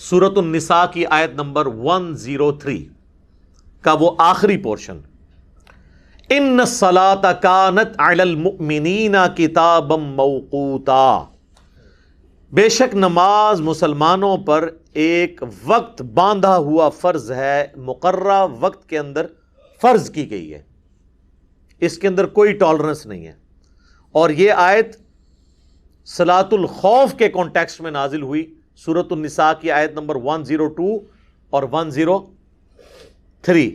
سورۃ النساء کی آیت نمبر 103 کا وہ آخری پورشن، ان الصلاۃ کانت علی المؤمنین کتابا موقوتا، بے شک نماز مسلمانوں پر ایک وقت باندھا ہوا فرض ہے، مقررہ وقت کے اندر فرض کی گئی ہے، اس کے اندر کوئی ٹالرنس نہیں ہے۔ اور یہ آیت صلاۃ الخوف کے کانٹیکسٹ میں نازل ہوئی، سورۃ النساء کی آیت نمبر 102 اور 103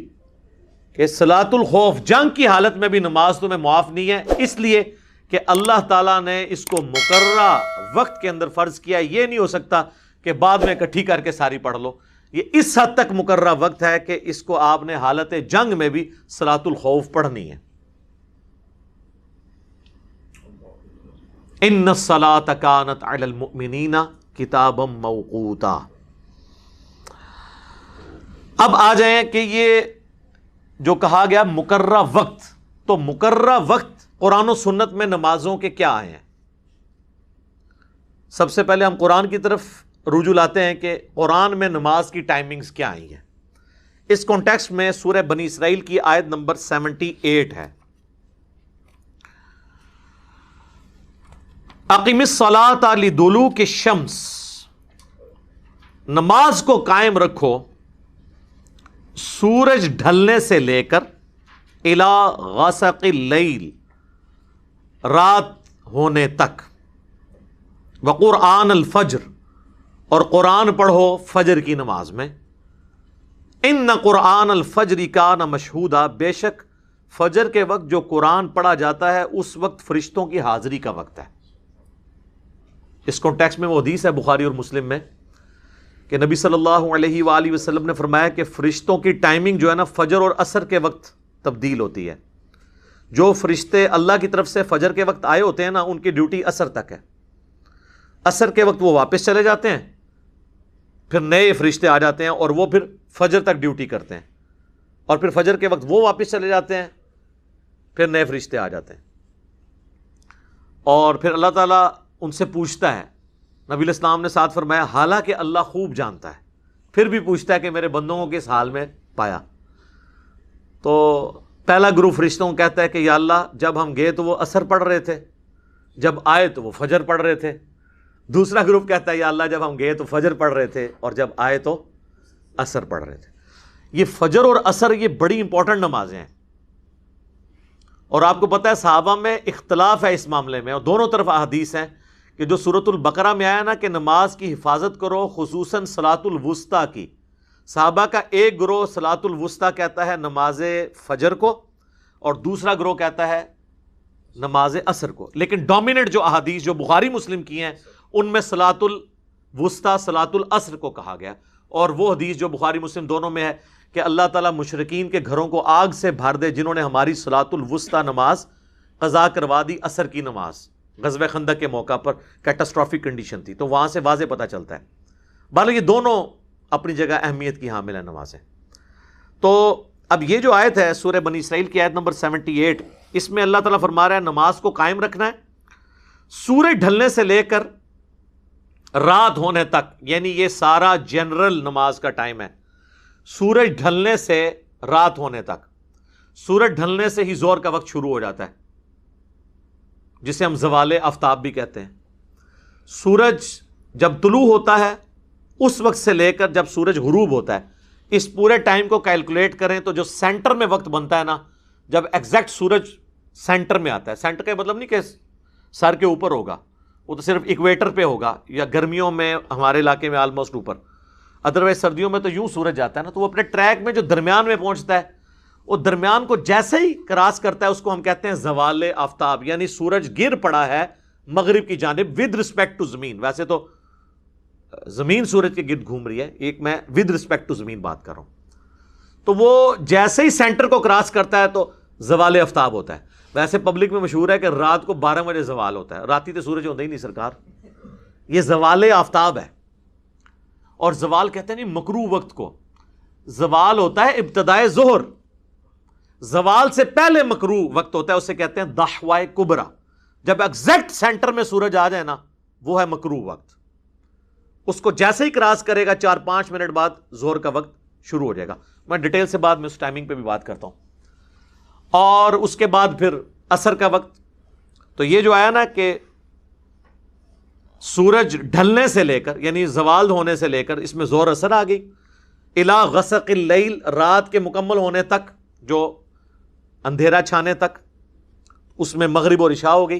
کہ صلاۃ الخوف، جنگ کی حالت میں بھی نماز تمہیں معاف نہیں ہے، اس لیے کہ اللہ تعالیٰ نے اس کو مقررہ وقت کے اندر فرض کیا۔ یہ نہیں ہو سکتا کہ بعد میں اکٹھی کر کے ساری پڑھ لو، یہ اس حد تک مقررہ وقت ہے کہ اس کو آپ نے حالت جنگ میں بھی صلاۃ الخوف پڑھنی ہے۔ ان الصلاۃ کانت علی المؤمنین کتابا موقوتا۔ اب آ جائیں کہ یہ جو کہا گیا مقررہ وقت، تو مقررہ وقت قرآن و سنت میں نمازوں کے کیا آئے ہیں؟ سب سے پہلے ہم قرآن کی طرف رجوع لاتے ہیں کہ قرآن میں نماز کی ٹائمنگز کیا آئی ہیں۔ اس کانٹیکسٹ میں سورہ بنی اسرائیل کی آیت نمبر 78 ہے، اقیم الصلاۃ لدلوک الشمس، نماز کو قائم رکھو سورج ڈھلنے سے لے کر الی غسق اللیل، رات ہونے تک، وقرآن الفجر، اور قرآن پڑھو فجر کی نماز میں، ان قرآن الفجر کان مشہودا، بے شک فجر کے وقت جو قرآن پڑھا جاتا ہے اس وقت فرشتوں کی حاضری کا وقت ہے۔ اس کانٹیکسٹ میں وہ حدیث ہے بخاری اور مسلم میں کہ نبی صلی اللہ علیہ وآلہ وسلم نے فرمایا کہ فرشتوں کی ٹائمنگ جو ہے نا فجر اور عصر کے وقت تبدیل ہوتی ہے۔ جو فرشتے اللہ کی طرف سے فجر کے وقت آئے ہوتے ہیں نا، ان کی ڈیوٹی عصر تک ہے، عصر کے وقت وہ واپس چلے جاتے ہیں، پھر نئے فرشتے آ جاتے ہیں اور وہ پھر فجر تک ڈیوٹی کرتے ہیں، اور پھر فجر کے وقت وہ واپس چلے جاتے ہیں، پھر نئے فرشتے آ جاتے ہیں، اور پھر اللہ تعالیٰ ان سے پوچھتا ہے، نبی علیہ السلام نے ساتھ فرمایا حالانکہ اللہ خوب جانتا ہے، پھر بھی پوچھتا ہے کہ میرے بندوں کو کس حال میں پایا۔ تو پہلا گروپ فرشتوں کو کہتا ہے کہ یا اللہ جب ہم گئے تو وہ عصر پڑھ رہے تھے، جب آئے تو وہ فجر پڑھ رہے تھے۔ دوسرا گروپ کہتا ہے یا اللہ جب ہم گئے تو فجر پڑھ رہے تھے اور جب آئے تو عصر پڑھ رہے تھے۔ یہ فجر اور عصر یہ بڑی امپورٹنٹ نمازیں ہیں، اور آپ کو پتہ ہے صحابہ میں اختلاف ہے اس معاملے میں، اور دونوں طرف احادیث ہیں کہ جو سورۃ البقرہ میں آیا نا کہ نماز کی حفاظت کرو، خصوصاً صلاۃ الوسطیٰ کی، صحابہ کا ایک گروہ صلاۃ الوسطیٰ کہتا ہے نماز فجر کو، اور دوسرا گروہ کہتا ہے نماز عصر کو، لیکن ڈومیننٹ جو احادیث جو بخاری مسلم کی ہیں ان میں صلاۃ الوسطیٰ صلاۃ العصر کو کہا گیا، اور وہ حدیث جو بخاری مسلم دونوں میں ہے کہ اللہ تعالیٰ مشرکین کے گھروں کو آگ سے بھر دے جنہوں نے ہماری صلاۃ الوسطیٰ نماز قضا کروا دی، عصر کی نماز غزوہ خندق کے موقع پر کیٹاسٹرافک کنڈیشن تھی، تو وہاں سے واضح پتہ چلتا ہے۔ بہرحال یہ دونوں اپنی جگہ اہمیت کی حامل ہیں نمازیں۔ تو اب یہ جو آیت ہے سورہ بنی اسرائیل کی آیت نمبر 78، اس میں اللہ تعالیٰ فرما رہا ہے نماز کو قائم رکھنا ہے سورج ڈھلنے سے لے کر رات ہونے تک، یعنی یہ سارا جنرل نماز کا ٹائم ہے، سورج ڈھلنے سے رات ہونے تک۔ سورج ڈھلنے سے ہی ظہر کا وقت شروع ہو جاتا ہے، جسے ہم زوال آفتاب بھی کہتے ہیں۔ سورج جب طلوع ہوتا ہے اس وقت سے لے کر جب سورج غروب ہوتا ہے، اس پورے ٹائم کو کیلکولیٹ کریں تو جو سینٹر میں وقت بنتا ہے نا، جب ایگزیکٹ سورج سینٹر میں آتا ہے، سینٹر کا مطلب نہیں کہ سر کے اوپر ہوگا، وہ تو صرف ایکویٹر پہ ہوگا، یا گرمیوں میں ہمارے علاقے میں آلموسٹ اوپر، ادروائز سردیوں میں تو یوں سورج جاتا ہے نا، تو وہ اپنے ٹریک میں جو درمیان میں پہنچتا ہے، وہ درمیان کو جیسے ہی کراس کرتا ہے اس کو ہم کہتے ہیں زوال آفتاب، یعنی سورج گر پڑا ہے مغرب کی جانب ود رسپیکٹ ٹو زمین۔ ویسے تو زمین سورج کے گرد گھوم رہی ہے، ایک میں ود رسپیکٹ ٹو زمین بات کر رہا ہوں، تو وہ جیسے ہی سینٹر کو کراس کرتا ہے تو زوال آفتاب ہوتا ہے۔ ویسے پبلک میں مشہور ہے کہ رات کو 12 بجے زوال ہوتا ہے، راتی تو سورج ہوتا ہی نہیں سرکار، یہ زوال آفتاب ہے۔ اور زوال کہتے ہیں نہیں مکروہ وقت کو، زوال ہوتا ہے ابتدائے ظہر، زوال سے پہلے مکروہ وقت ہوتا ہے، اسے کہتے ہیں دحوائے کبرا، جب ایگزیکٹ سینٹر میں سورج آ جائے نا وہ ہے مکروہ وقت۔ اس کو جیسے ہی کراس کرے گا 4-5 منٹ بعد ظہر کا وقت شروع ہو جائے گا. میں ڈیٹیل سے بعد میں اس ٹائمنگ پہ بھی بات کرتا ہوں. اور اس کے بعد پھر عصر کا وقت. تو یہ جو آیا نا کہ سورج ڈھلنے سے لے کر یعنی زوال ہونے سے لے کر اس میں ظہر عصر آ گئی. الا غسق اللیل رات کے مکمل ہونے تک جو اندھیرا چھانے تک اس میں مغرب اور عشاء ہو گئی.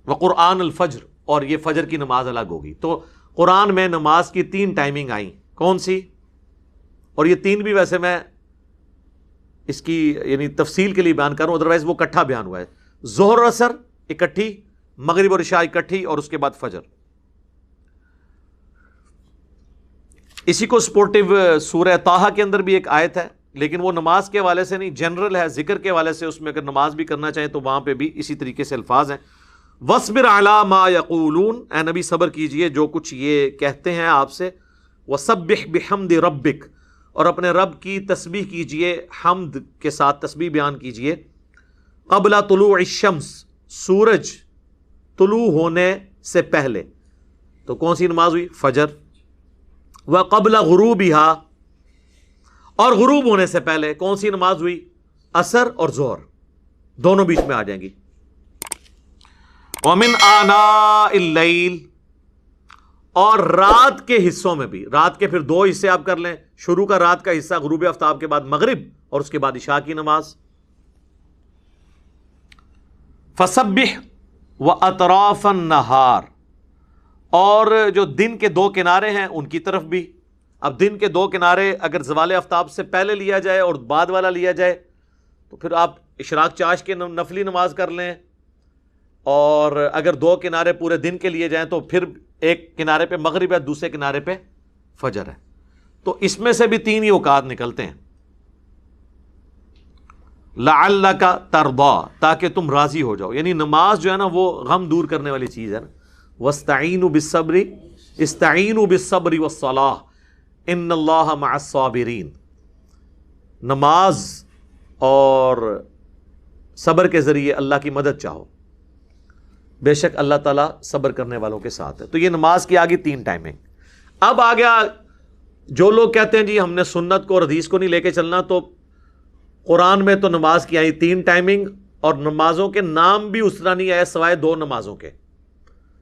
وقرآن الفجر اور یہ فجر کی نماز الگ ہوگی. تو قرآن میں نماز کی 3 ٹائمنگ آئیں. کون سی؟ اور یہ 3 بھی ویسے میں اس کی یعنی تفصیل کے لیے بیان کروں ادروائز وہ اکٹھا بیان ہوا ہے. ظہر عصر اکٹھی، مغرب اور عشاء اکٹھی، اور اس کے بعد فجر. اسی کو سپورٹیو سورہ طٰہٰ کے اندر بھی ایک آیت ہے لیکن وہ نماز کے حوالے سے نہیں، جنرل ہے، ذکر کے حوالے سے. اس میں اگر نماز بھی کرنا چاہیں تو وہاں پہ بھی اسی طریقے سے الفاظ ہیں. وَاصْبِرْ عَلَىٰ مَا يَقُولُونَ اے نبی صبر کیجئے جو کچھ یہ کہتے ہیں آپ سے. وَسَبِّحْ بِحَمْدِ رَبِّكَ اور اپنے رب کی تسبیح کیجئے، حمد کے ساتھ تسبیح بیان کیجئے. قبل طلوع الشمس سورج طلوع ہونے سے پہلے. تو کون سی نماز ہوئی؟ فجر. وقبل غروبها اور غروب ہونے سے پہلے کون سی نماز ہوئی؟ عصر اور ظہر، دونوں بیچ میں آ جائیں گی. ومن آناء اللیل اور رات کے حصوں میں بھی. رات کے پھر 2 حصے آپ کر لیں. شروع کا رات کا حصہ غروب آفتاب کے بعد مغرب اور اس کے بعد عشاء کی نماز. فسبح واطراف النہار اور جو دن کے 2 کنارے ہیں ان کی طرف بھی. اب دن کے 2 کنارے اگر زوال آفتاب سے پہلے لیا جائے اور بعد والا لیا جائے تو پھر آپ اشراق چاش کے نفلی نماز کر لیں. اور اگر 2 کنارے پورے دن کے لیے جائیں تو پھر ایک کنارے پہ مغرب ہے، دوسرے کنارے پہ فجر ہے. تو اس میں سے بھی 3 ہی اوقات نکلتے ہیں. لعلک ترضی تاکہ تم راضی ہو جاؤ. یعنی نماز جو ہے نا وہ غم دور کرنے والی چیز ہے نا. واستعینوا بالصبر استعینوا بالصبر والصلاۃ ان اللہ مع الصابرین. نماز اور صبر کے ذریعے اللہ کی مدد چاہو، بے شک اللہ تعالیٰ صبر کرنے والوں کے ساتھ ہے. تو یہ نماز کی آگے 3 ٹائمنگ. اب آ گیا جو لوگ کہتے ہیں جی ہم نے سنت کو اور حدیث کو نہیں لے کے چلنا، تو قرآن میں تو نماز کی آئی 3 ٹائمنگ اور نمازوں کے نام بھی اس طرح نہیں آئے سوائے 2 نمازوں کے،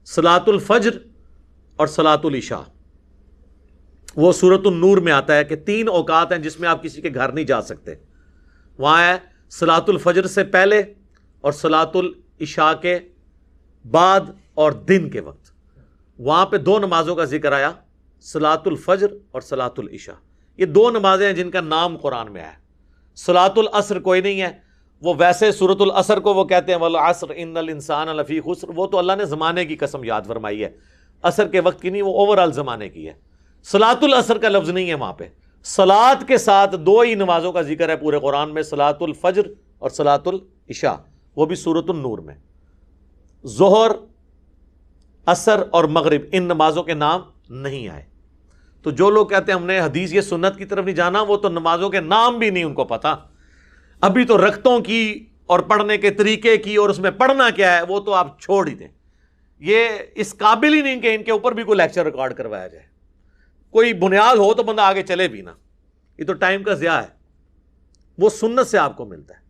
صلاۃ الفجر اور صلاۃ العشاء. وہ سورۃ النور میں آتا ہے کہ 3 اوقات ہیں جس میں آپ کسی کے گھر نہیں جا سکتے. وہاں ہے صلاۃ الفجر سے پہلے اور صلاۃ العشاء کے بعد اور دن کے وقت. وہاں پہ 2 نمازوں کا ذکر آیا، صلاۃ الفجر اور صلاۃ العشاء. یہ 2 نمازیں ہیں جن کا نام قرآن میں ہے. صلاۃ العصر کوئی نہیں ہے. وہ ویسے سورۃ العصر کو وہ کہتے ہیں والعصر ان الانسان لفی خسر، وہ تو اللہ نے زمانے کی قسم یاد فرمائی ہے، عصر کے وقت کی نہیں، وہ اوور آل زمانے کی ہے. صلاۃ العصر کا لفظ نہیں ہے وہاں پہ. صلاۃ کے ساتھ 2 ہی نمازوں کا ذکر ہے پورے قرآن میں، صلاۃ الفجر اور صلاۃ العشاء، وہ بھی سورۃ النور میں. ظہر، عصر اور مغرب ان نمازوں کے نام نہیں آئے. تو جو لوگ کہتے ہیں ہم نے حدیث یہ سنت کی طرف نہیں جانا، وہ تو نمازوں کے نام بھی نہیں ان کو پتا. ابھی تو رکعتوں کی اور پڑھنے کے طریقے کی اور اس میں پڑھنا کیا ہے وہ تو آپ چھوڑ ہی دیں. یہ اس قابل ہی نہیں کہ ان کے اوپر بھی کوئی لیکچر ریکارڈ کروایا جائے. کوئی بنیاد ہو تو بندہ آگے چلے بھی نا. یہ تو ٹائم کا ضیاع ہے. وہ سنت سے آپ کو ملتا ہے.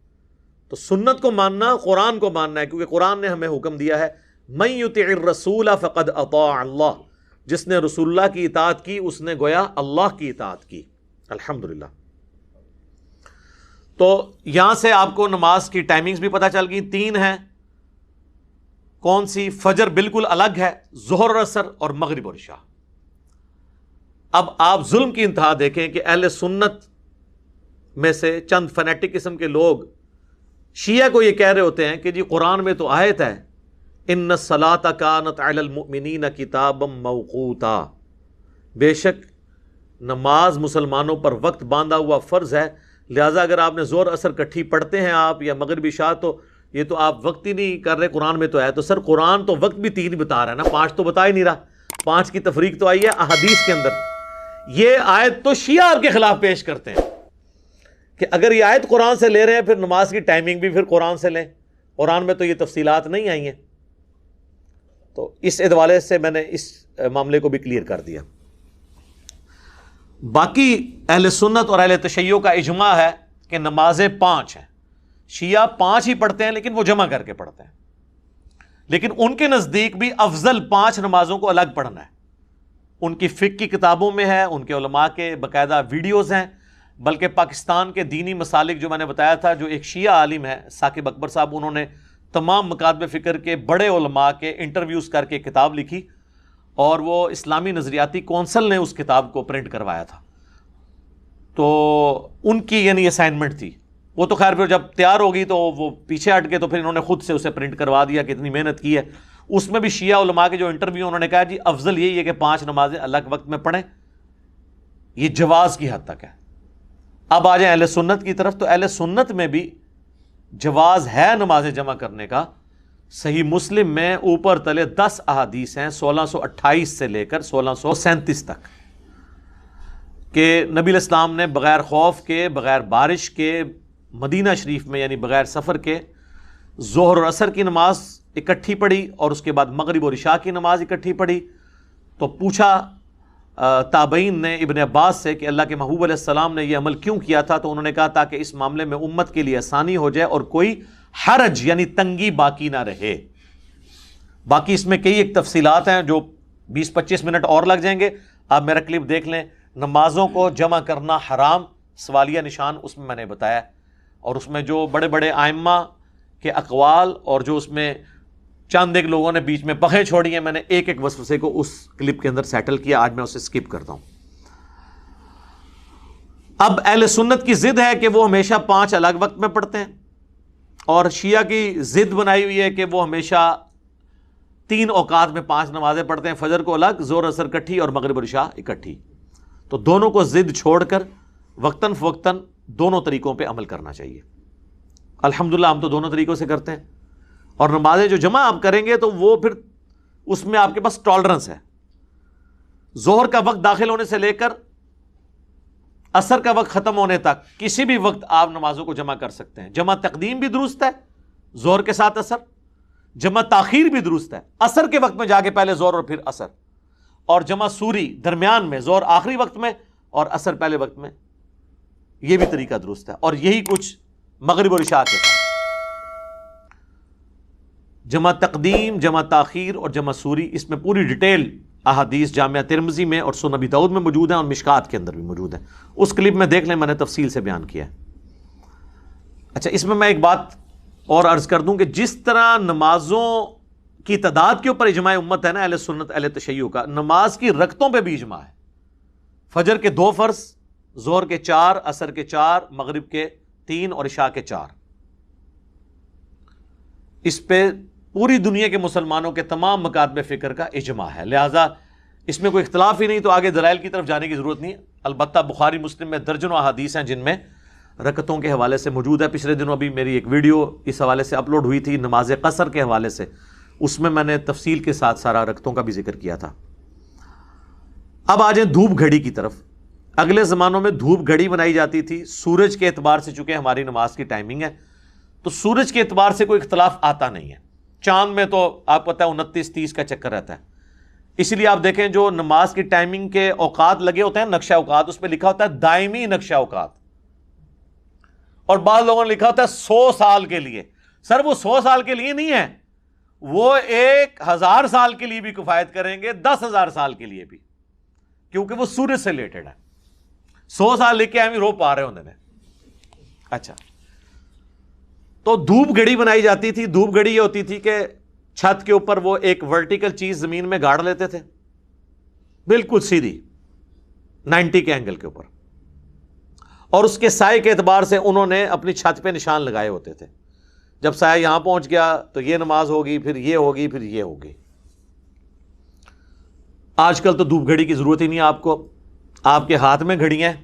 تو سنت کو ماننا، قرآن کو ماننا ہے، کیونکہ قرآن نے ہمیں حکم دیا ہے من یطع الرسول فقد اطاع اللہ. جس نے رسول اللہ کی اطاعت کی اس نے گویا اللہ کی اطاعت کی. الحمدللہ. تو یہاں سے آپ کو نماز کی ٹائمنگز بھی پتہ چل گئی. 3 ہیں. کون سی؟ فجر بالکل الگ ہے، ظہر اور عصر اور مغرب اور عشاء. اب آپ ظلم کی انتہا دیکھیں کہ اہل سنت میں سے چند فنیٹک قسم کے لوگ شیعہ کو یہ کہہ رہے ہوتے ہیں کہ جی قرآن میں تو آیت ہے ان الصلاۃ کانت علی المؤمنین کتابا موقوتا، بے شک نماز مسلمانوں پر وقت باندھا ہوا فرض ہے، لہٰذا اگر آپ نے ظہر عصر کٹھی پڑھتے ہیں آپ یا مغرب عشاء تو یہ تو آپ وقت ہی نہیں کر رہے. قرآن میں تو ہے. تو سر قرآن تو وقت بھی 3 بتا رہا ہے نا، 5 تو بتا ہی نہیں رہا. 5 کی تفریق تو آئی ہے احادیث کے اندر. یہ آیت تو شیعہ آپ کے خلاف پیش کرتے ہیں کہ اگر یہ آیت قرآن سے لے رہے ہیں پھر نماز کی ٹائمنگ بھی پھر قرآن سے لیں. قرآن میں تو یہ تفصیلات نہیں آئی ہیں. تو اس حوالے سے میں نے اس معاملے کو بھی کلیئر کر دیا۔ باقی اہل سنت اور اہل تشیع کا اجماع ہے کہ نمازیں 5 ہیں۔ شیعہ 5 ہی پڑھتے ہیں لیکن وہ جمع کر کے پڑھتے ہیں، لیکن ان کے نزدیک بھی افضل 5 نمازوں کو الگ پڑھنا ہے۔ ان کی فقہ کی کتابوں میں ہے، ان کے علماء کے باقاعدہ ویڈیوز ہیں، بلکہ پاکستان کے دینی مسالک جو میں نے بتایا تھا، جو ایک شیعہ عالم ہے ثاقب اکبر صاحب، انہوں نے تمام مکاتب فکر کے بڑے علماء کے انٹرویوز کر کے کتاب لکھی، اور وہ اسلامی نظریاتی کونسل نے اس کتاب کو پرنٹ کروایا تھا۔ تو ان کی یعنی اسائنمنٹ تھی وہ، تو خیر پھر جب تیار ہوگی تو وہ پیچھے ہٹ گئے، تو پھر انہوں نے خود سے اسے پرنٹ کروا دیا کہ اتنی محنت کی ہے۔ اس میں بھی شیعہ علماء کے جو انٹرویو، انہوں نے کہا جی افضل یہی ہے کہ 5 نمازیں الگ وقت میں پڑھیں، یہ جواز کی حد تک ہے۔ اب آ جائیں اہل سنت کی طرف، تو اہل سنت میں بھی جواز ہے نمازیں جمع کرنے کا۔ صحیح مسلم میں اوپر تلے 10 احادیث ہیں 1628 سے لے کر 1637 تک، کہ نبی علیہ السلام نے بغیر خوف کے، بغیر بارش کے، مدینہ شریف میں یعنی بغیر سفر کے ظہر اور عصر کی نماز اکٹھی پڑھی، اور اس کے بعد مغرب اور عشاء کی نماز اکٹھی پڑھی۔ تو پوچھا تابعین نے ابن عباس سے کہ اللہ کے محبوب علیہ السلام نے یہ عمل کیوں کیا تھا؟ تو انہوں نے کہا تاکہ اس معاملے میں امت کے لیے آسانی ہو جائے اور کوئی حرج یعنی تنگی باقی نہ رہے۔ باقی اس میں کئی ایک تفصیلات ہیں جو 20-25 منٹ اور لگ جائیں گے، آپ میرا کلپ دیکھ لیں۔ نمازوں کو جمع کرنا حرام، سوالیہ نشان اس میں نے بتایا، اور اس میں جو بڑے بڑے ائمہ کے اقوال اور جو اس میں چند ایک لوگوں نے بیچ میں پخیں چھوڑی ہیں، میں نے ایک ایک وسوسے کو اس کلپ کے اندر سیٹل کیا، آج میں اسے سکپ کرتا ہوں۔ اب اہل سنت کی ضد ہے کہ وہ ہمیشہ 5 الگ وقت میں پڑھتے ہیں، اور شیعہ کی ضد بنائی ہوئی ہے کہ وہ ہمیشہ 3 اوقات میں 5 نمازیں پڑھتے ہیں، فجر کو الگ، ظہر عصر اکٹھی اور مغرب اور عشاء اکٹھی۔ تو دونوں کو ضد چھوڑ کر وقتاً فوقتاً دونوں طریقوں پہ عمل کرنا چاہیے۔ الحمدللہ ہم تو دونوں طریقوں سے کرتے ہیں، اور نمازیں جو جمع آپ کریں گے تو وہ پھر اس میں آپ کے پاس ٹالرنس ہے۔ ظہر کا وقت داخل ہونے سے لے کر عصر کا وقت ختم ہونے تک کسی بھی وقت آپ نمازوں کو جمع کر سکتے ہیں۔ جمع تقدیم بھی درست ہے ظہر کے ساتھ عصر، جمع تاخیر بھی درست ہے، عصر کے وقت میں جا کے پہلے ظہر اور پھر عصر، اور جمع سوری درمیان میں، ظہر آخری وقت میں اور عصر پہلے وقت میں، یہ بھی طریقہ درست ہے۔ اور یہی کچھ مغرب اور عشاء کے ساتھ، جمع تقدیم، جمع تاخیر اور جمع سوری، اس میں پوری ڈیٹیل احادیث جامعہ ترمذی میں اور سنن ابی داؤد میں موجود ہیں، اور مشکات کے اندر بھی موجود ہیں۔ اس کلپ میں دیکھ لیں، میں نے تفصیل سے بیان کیا ہے۔ اچھا، اس میں میں ایک بات اور عرض کر دوں کہ جس طرح نمازوں کی تعداد کے اوپر اجماع امت ہے نا اہل سنت اہل تشیع کا، نماز کی رکعتوں پہ بھی اجماع ہے۔ فجر کے 2 فرض، ظہر کے 4، عصر کے 4، مغرب کے 3 اور عشاء کے 4، اس پہ پوری دنیا کے مسلمانوں کے تمام مکاتب فکر کا اجماع ہے، لہٰذا اس میں کوئی اختلاف ہی نہیں، تو آگے دلائل کی طرف جانے کی ضرورت نہیں ہے۔ البتہ بخاری مسلم میں درجنوں احادیث ہیں جن میں رکعتوں کے حوالے سے موجود ہے۔ پچھلے دنوں ابھی میری ایک ویڈیو اس حوالے سے اپلوڈ ہوئی تھی نماز قصر کے حوالے سے، اس میں نے تفصیل کے ساتھ سارا رکعتوں کا بھی ذکر کیا تھا۔ اب آ جائیں دھوپ گھڑی کی طرف۔ اگلے زمانوں میں دھوپ گھڑی بنائی جاتی تھی سورج کے اعتبار سے، چونکہ ہماری نماز کی ٹائمنگ ہے تو سورج کے اعتبار سے کوئی اختلاف آتا نہیں ہے۔ چاند میں تو آپ پتہ ہے 29-30 کا چکر رہتا ہے، اسی لیے آپ دیکھیں جو نماز کی ٹائمنگ کے اوقات لگے ہوتے ہیں، نقشہ اوقات، اس پہ لکھا ہوتا ہے دائمی نقشہ اوقات، اور بعض لوگوں نے لکھا ہوتا ہے 100 سال کے لیے۔ سر وہ 100 سال کے لیے نہیں ہے، وہ 1000 سال کے لیے بھی کفایت کریں گے، 10,000 سال کے لیے بھی، کیونکہ وہ سورج سے ریلیٹڈ ہے۔ 100 سال لکھ کے ہم رو پا رہے ہوتے ہیں۔ اچھا، تو دھوپ گھڑی بنائی جاتی تھی۔ دھوپ گھڑی یہ ہوتی تھی کہ چھت کے اوپر وہ ایک ورٹیکل چیز زمین میں گاڑ لیتے تھے، بالکل سیدھی 90 کے اینگل کے اوپر، اور اس کے سائے کے اعتبار سے انہوں نے اپنی چھت پہ نشان لگائے ہوتے تھے۔ جب سایہ یہاں پہنچ گیا تو یہ نماز ہوگی، پھر یہ ہوگی، پھر یہ ہوگی۔ آج کل تو دھوپ گھڑی کی ضرورت ہی نہیں ہے آپ کو، آپ کے ہاتھ میں گھڑیاں ہیں،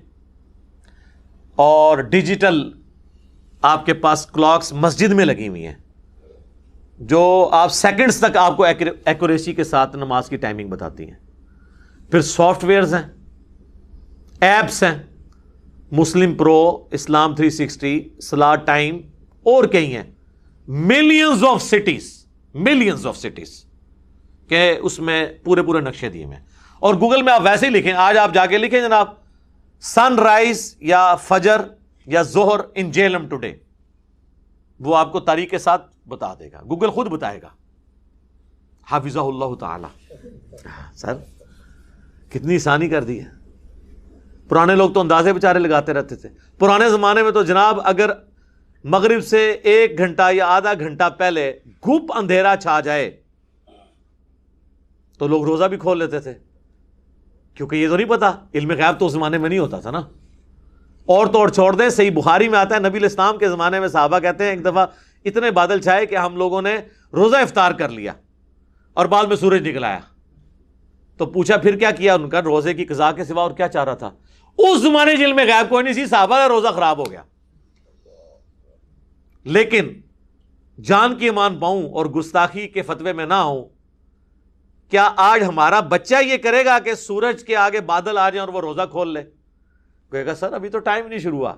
اور ڈیجیٹل آپ کے پاس کلاکس مسجد میں لگی ہوئی ہیں جو آپ سیکنڈز تک آپ کو ایکوریسی کے ساتھ نماز کی ٹائمنگ بتاتی ہیں۔ پھر سافٹ ویئرز ہیں، ایپس ہیں، مسلم پرو، اسلام 360، صلاۃ ٹائم، اور کئی ہیں۔ ملینز آف سٹیز کہ اس میں پورے نقشے دیے ہوئے ہیں. اور گوگل میں آپ ویسے ہی لکھیں, آج آپ جا کے لکھیں جناب سن رائز یا فجر یا ظہر ان جہلم ٹوڈے, وہ آپ کو تاریخ کے ساتھ بتا دے گا, گوگل خود بتائے گا. حافظہ اللہ تعالی. سر کتنی آسانی کر دی ہے. پرانے لوگ تو اندازے بیچارے لگاتے رہتے تھے. پرانے زمانے میں تو جناب اگر مغرب سے 1 گھنٹہ یا آدھا گھنٹہ پہلے گھپ اندھیرا چھا جائے تو لوگ روزہ بھی کھول لیتے تھے, کیونکہ یہ تو نہیں پتا, علم غیب تو اس زمانے میں نہیں ہوتا تھا نا. اور تو اور چھوڑ دیں, صحیح بخاری میں آتا ہے نبی الاسلام کے زمانے میں صحابہ کہتے ہیں ایک دفعہ اتنے بادل چھائے کہ ہم لوگوں نے روزہ افطار کر لیا اور بعد میں سورج نکل آیا. تو پوچھا پھر کیا کیا, ان کا روزے کی قضا کے سوا اور کیا چاہ رہا تھا. اس زمانے علم غیب کوئی نہیں سی, صحابہ کا روزہ خراب ہو گیا. لیکن جان کی ایمان پاؤں اور گستاخی کے فتوے میں نہ ہوں, کیا آج ہمارا بچہ یہ کرے گا کہ سورج کے آگے بادل آ جائیں اور وہ روزہ کھول لے؟ کہے گا سر ابھی تو ٹائم نہیں شروع ہوا,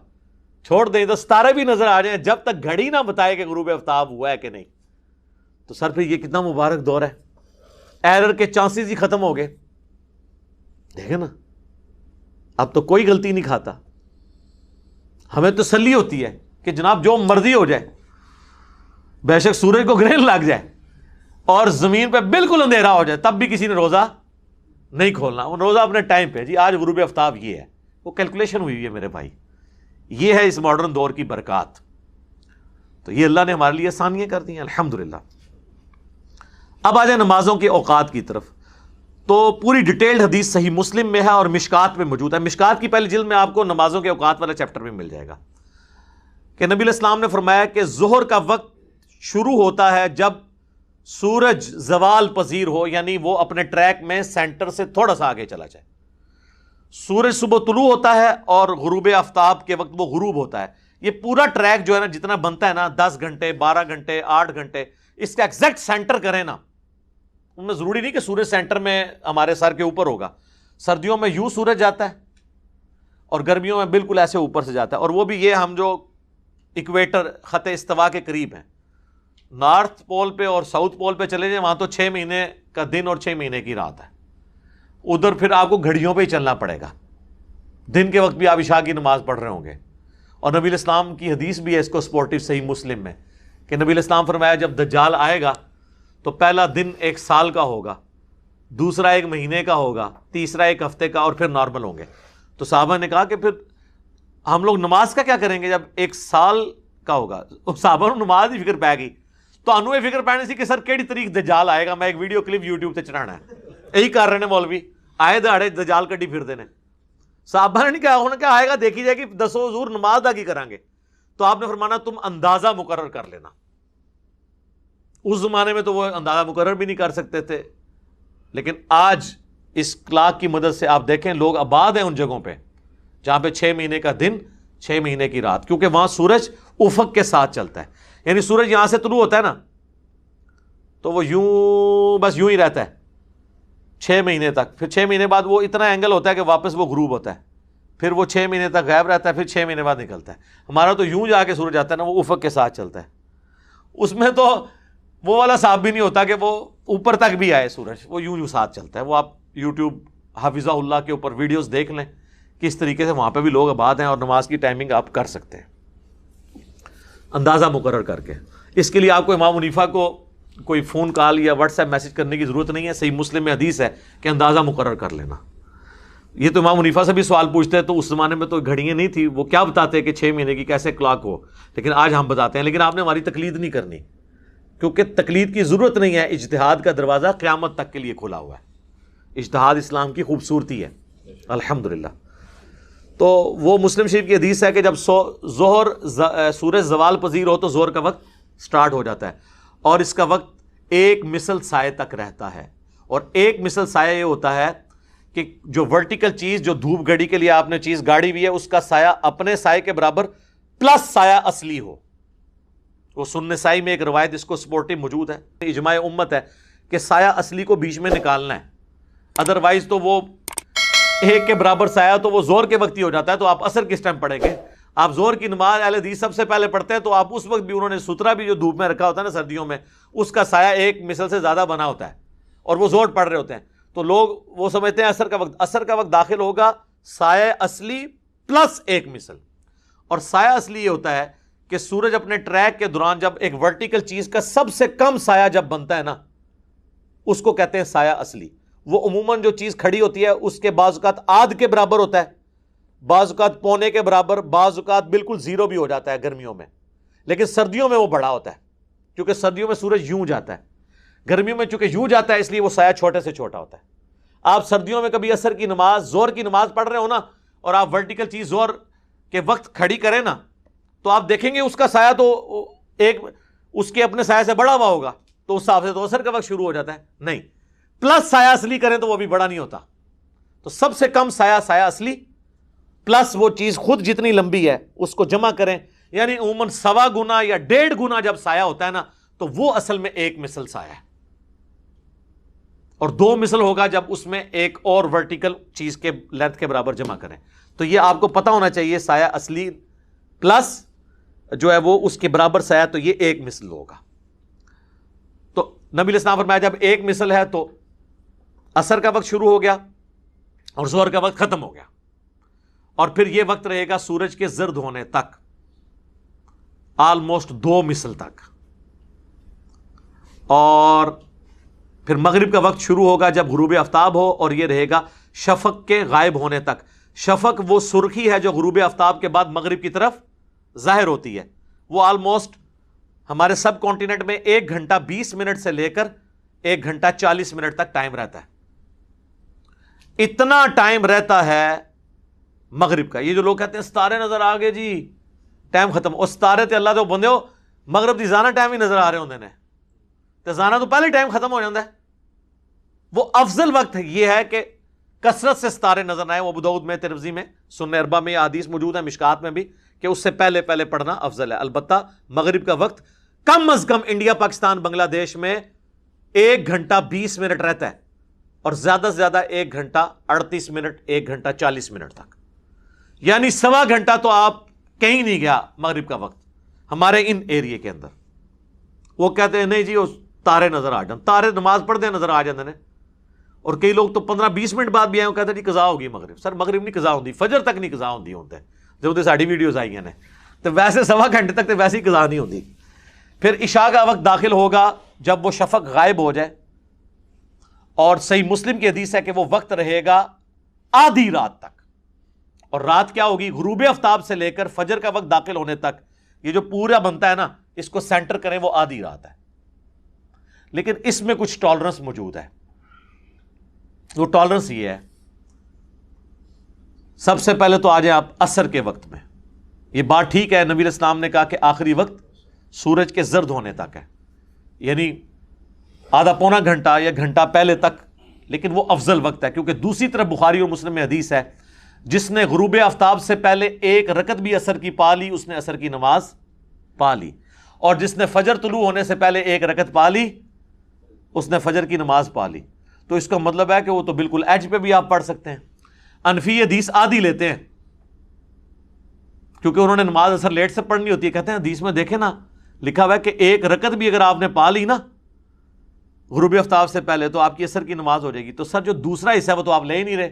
چھوڑ دیں تو ستارے بھی نظر آ جائیں, جب تک گھڑی نہ بتائے کہ غروب آفتاب ہوا ہے کہ نہیں. تو سر پھر یہ کتنا مبارک دور ہے, ایرر کے چانسز ہی ختم ہو گئے. دیکھیں نا, اب تو کوئی غلطی نہیں کھاتا. ہمیں تسلی ہوتی ہے کہ جناب جو مرضی ہو جائے, بے شک سورج کو گرہن لگ جائے اور زمین پہ بالکل اندھیرا ہو جائے, تب بھی کسی نے روزہ نہیں کھولنا. روزہ اپنے ٹائم پہ, جی آج غروب آفتاب یہ ہے, وہ کیلکولیشن ہوئی ہے میرے بھائی. یہ ہے اس ماڈرن دور کی برکات. تو یہ اللہ نے ہمارے لیے آسانیاں کر دی ہیں الحمدللہ. اب آ جائیں نمازوں کے اوقات کی طرف. تو پوری ڈیٹیلڈ حدیث صحیح مسلم میں ہے اور مشکات میں موجود ہے. مشکات کی پہلی جلد میں آپ کو نمازوں کے اوقات والا چیپٹر میں مل جائے گا کہ نبی علیہ السلام نے فرمایا کہ ظہر کا وقت شروع ہوتا ہے جب سورج زوال پذیر ہو, یعنی وہ اپنے ٹریک میں سینٹر سے تھوڑا سا آگے چلا جائے. سورج صبح طلوع ہوتا ہے اور غروب آفتاب کے وقت وہ غروب ہوتا ہے. یہ پورا ٹریک جو ہے نا جتنا بنتا ہے نا, 10 گھنٹے 12 گھنٹے 8 گھنٹے, اس کا ایگزیکٹ سینٹر کریں نا. ان میں ضروری نہیں کہ سورج سینٹر میں ہمارے سر کے اوپر ہوگا. سردیوں میں یوں سورج جاتا ہے اور گرمیوں میں بالکل ایسے اوپر سے جاتا ہے. اور وہ بھی یہ ہم جو اکویٹر خط استوا کے قریب ہیں, نارتھ پول پہ اور ساؤتھ پول پہ چلے جائیں, وہاں تو 6 مہینے کا دن اور 6 مہینے کی رات ہے. ادھر پھر آپ کو گھڑیوں پہ ہی چلنا پڑے گا. دن کے وقت بھی آپ عشاء کی نماز پڑھ رہے ہوں گے. اور نبی علیہ السلام کی حدیث بھی ہے اس کو سپورٹو صحیح مسلم میں کہ نبی علیہ السلام فرمایا جب دجال آئے گا تو پہلا دن 1 سال کا ہوگا, دوسرا 1 مہینے کا ہوگا, تیسرا 1 ہفتے کا, اور پھر نارمل ہوں گے. تو صحابہ نے کہا کہ پھر ہم لوگ نماز کا کیا کریں گے جب 1 سال کا ہوگا؟ صحابہ نے نماز ہی فکر پی گئی. تو انو یہ فکر پہنے سی کہ سر کیڑی تاریخ دجال آئے گا, میں ایک ویڈیو کلپ یوٹیوب تے چڑھانا ہے. یہی کر رہے ہیں مولوی, آئے دہاڑے دجال کڈی پھرتے ہیں. صحابہ نے نہیں کہا, انہوں نے کہا آئے گا دیکھی جائے گی, دسو حضور نماز دا کی کریں گے. تو آپ نے فرمانا تم اندازہ مقرر کر لینا. اس زمانے میں تو وہ اندازہ مقرر بھی نہیں کر سکتے تھے, لیکن آج اس کلاک کی مدد سے آپ دیکھیں لوگ آباد ہیں ان جگہوں پہ جہاں پہ 6 مہینے کا دن 6 مہینے کی رات, کیونکہ وہاں سورج افق کے ساتھ چلتا ہے. یعنی سورج یہاں سے طلوع ہوتا ہے نا تو وہ یوں بس یوں ہی رہتا ہے 6 مہینے تک. پھر 6 مہینے بعد وہ اتنا اینگل ہوتا ہے کہ واپس وہ غروب ہوتا ہے. پھر وہ 6 مہینے تک غائب رہتا ہے, پھر 6 مہینے بعد نکلتا ہے. ہمارا تو یوں جا کے سورج آتا ہے نا, وہ افق کے ساتھ چلتا ہے. اس میں تو وہ والا صاحب بھی نہیں ہوتا کہ وہ اوپر تک بھی آئے سورج, وہ یوں یوں ساتھ چلتا ہے. وہ آپ یوٹیوب حافظہ اللہ کے اوپر ویڈیوز دیکھ لیں کس طریقے سے وہاں پہ بھی لوگ آباد ہیں, اور نماز کی ٹائمنگ آپ کر سکتے ہیں اندازہ مقرر کر کے. اس کے لیے آپ کو امام حنیفہ کو کوئی فون کال یا واٹس ایپ میسج کرنے کی ضرورت نہیں ہے. صحیح مسلم میں حدیث ہے کہ اندازہ مقرر کر لینا. یہ تو امام حنیفہ سے بھی سوال پوچھتے ہیں, تو اس زمانے میں تو گھڑیاں نہیں تھی, وہ کیا بتاتے کہ 6 مہینے کی کیسے کلاک ہو, لیکن آج ہم بتاتے ہیں. لیکن آپ نے ہماری تقلید نہیں کرنی, کیونکہ تقلید کی ضرورت نہیں ہے. اجتہاد کا دروازہ قیامت تک کے لیے کھلا ہوا ہے. اجتہاد اسلام کی خوبصورتی ہے الحمدللہ. تو وہ مسلم شریف کی حدیث ہے کہ جب ظہر سورج زوال پذیر ہو تو ظہر کا وقت سٹارٹ ہو جاتا ہے, اور اس کا وقت 1 مثل سائے تک رہتا ہے. اور 1 مثل سایہ یہ ہوتا ہے کہ جو ورٹیکل چیز, جو دھوپ گھڑی کے لیے آپ نے چیز گاڑی ہوئی ہے, اس کا سایہ اپنے سائے کے برابر پلس سایہ اصلی ہو. وہ سنن نسائی میں ایک روایت اس کو سپورٹو موجود ہے, اجماع امت ہے کہ سایہ اصلی کو بیچ میں نکالنا ہے. ادروائز تو وہ 1 کے برابر سایہ تو وہ زور کے وقت ہی ہو جاتا ہے. تو آپ عصر کس ٹائم پڑھیں گے؟ آپ زور کی نماز اہل حدیث سب سے پہلے پڑھتے ہیں, تو آپ اس وقت بھی انہوں نے سترا بھی جو دھوپ میں رکھا ہوتا ہے نا سردیوں میں, اس کا سایہ 1 مثل سے زیادہ بنا ہوتا ہے, اور وہ زور پڑھ رہے ہوتے ہیں، تو لوگ وہ سمجھتے ہیں عصر کا وقت داخل ہوگا سایہ اصلی پلس 1 مثل. اور سایہ اصلی یہ ہوتا ہے کہ سورج اپنے ٹریک کے دوران جب ایک ورٹیکل چیز کا سب سے کم سایہ جب بنتا ہے نا، اس کو کہتے ہیں سایہ اصلی. وہ عموماً جو چیز کھڑی ہوتی ہے اس کے بعض اوقات آدھ کے برابر ہوتا ہے، بعض اوقات پونے کے برابر، بعض اوقات بالکل زیرو بھی ہو جاتا ہے گرمیوں میں. لیکن سردیوں میں وہ بڑا ہوتا ہے، کیونکہ سردیوں میں سورج یوں جاتا ہے. گرمیوں میں چونکہ یوں جاتا ہے اس لیے وہ سایہ چھوٹے سے چھوٹا ہوتا ہے. آپ سردیوں میں کبھی عصر کی نماز، زور کی نماز پڑھ رہے ہو نا، اور آپ ورٹیکل چیز زور کے وقت کھڑی کریں نا، تو آپ دیکھیں گے اس کا سایہ تو ایک اس کے اپنے سایہ سے بڑا ہوا ہوگا، تو اس حساب سے تو عصر کا وقت شروع ہو جاتا ہے. نہیں، پلس سایہ اصلی کریں تو وہ بھی بڑا نہیں ہوتا. تو سب سے کم سایہ سایہ اصلی پلس وہ چیز خود جتنی لمبی ہے اس کو جمع کریں، یعنی عموماً 1.25 گنا یا 1.5 گنا جب سایہ ہوتا ہے نا، تو وہ اصل میں 1 مثل سایہ ہے. اور 2 مثل ہوگا جب اس میں ایک اور ورٹیکل چیز کے لینتھ کے برابر جمع کریں. تو یہ آپ کو پتا ہونا چاہیے، سایہ اصلی پلس جو ہے وہ اس کے برابر سایہ، تو یہ 1 مثل ہوگا. تو نبی علیہ السلام فرمایا جب 1 مثل ہے تو عصر کا وقت شروع ہو گیا اور ظہر کا وقت ختم ہو گیا. اور پھر یہ وقت رہے گا سورج کے زرد ہونے تک، آلموسٹ 2 مثل تک. اور پھر مغرب کا وقت شروع ہوگا جب غروب آفتاب ہو، اور یہ رہے گا شفق کے غائب ہونے تک. شفق وہ سرخی ہے جو غروب آفتاب کے بعد مغرب کی طرف ظاہر ہوتی ہے. وہ آلموسٹ ہمارے سب کانٹیننٹ میں 1 گھنٹہ 20 منٹ سے لے کر 1 گھنٹہ 40 منٹ تک ٹائم رہتا ہے. اتنا ٹائم رہتا ہے مغرب کا. یہ جو لوگ کہتے ہیں ستارے نظر آ گئے جی ٹائم ختم، اور ستارے تے اللہ تو بندے ہو مغرب دی زانا ٹائم ہی نظر آ رہے ہوندے نے، تے زانا تو پہلے ٹائم ختم ہو جاتا ہے. وہ افضل وقت یہ ہے کہ کثرت سے ستارے نظر آئے. وہ ابو داؤد میں، ترمذی میں، سنن اربعہ میں یہ حدیث موجود ہے، مشکات میں بھی، کہ اس سے پہلے پڑھنا افضل ہے. البتہ مغرب کا وقت کم از کم انڈیا، پاکستان، بنگلہ دیش میں 1 گھنٹہ 20 منٹ رہتا ہے، اور زیادہ سے زیادہ 1 گھنٹہ 38 منٹ، 1 گھنٹہ 40 منٹ تک. یعنی 1.25 گھنٹہ تو آپ کہیں نہیں گیا مغرب کا وقت ہمارے ان ایریے کے اندر. وہ کہتے ہیں نہیں جی وہ تارے نظر آ جان، تارے نماز پڑھتے نظر آ جاتے ہیں. اور کئی لوگ تو 15-20 منٹ بعد بھی آئے، وہ کہتے ہیں جی قضا ہوگی مغرب. سر مغرب نہیں قضا ہوتی، فجر تک نہیں قضا ہوتی. جب ساری ویڈیوز آئی ہیں تو ویسے 1.25 گھنٹے تک تو ویسے ہی قضا نہیں ہوتی. پھر عشاء کا وقت داخل ہوگا جب وہ شفق غائب ہو جائے. اور صحیح مسلم کی حدیث ہے کہ وہ وقت رہے گا آدھی رات تک. اور رات کیا ہوگی؟ غروب آفتاب سے لے کر فجر کا وقت داخل ہونے تک. یہ جو پورا بنتا ہے نا، اس کو سینٹر کریں، وہ آدھی رات ہے. لیکن اس میں کچھ ٹالرنس موجود ہے. وہ ٹالرنس یہ ہے، سب سے پہلے تو آ جائیں آپ عصر کے وقت میں. یہ بات ٹھیک ہے، نبی علیہ السلام نے کہا کہ آخری وقت سورج کے زرد ہونے تک ہے، یعنی آدھا پونا گھنٹہ یا گھنٹہ پہلے تک. لیکن وہ افضل وقت ہے، کیونکہ دوسری طرف بخاری اور مسلم میں حدیث ہے، جس نے غروب آفتاب سے پہلے 1 رکعت بھی عصر کی پا لی، اس نے عصر کی نماز پا لی. اور جس نے فجر طلوع ہونے سے پہلے 1 رکعت پا لی، اس نے فجر کی نماز پا لی. تو اس کا مطلب ہے کہ وہ تو بالکل ایج پہ بھی آپ پڑھ سکتے ہیں. انفی حدیث آدھی لیتے ہیں کیونکہ انہوں نے نماز اثر لیٹ سے پڑھنی ہوتی ہے. کہتے ہیں حدیث میں دیکھیں نا، لکھا ہوا ہے کہ 1 رکعت بھی اگر آپ نے پا لی نا غروب آفتاب سے پہلے تو آپ کی عصر کی نماز ہو جائے گی. تو سر جو دوسرا حصہ ہے وہ تو آپ لے ہی نہیں رہے.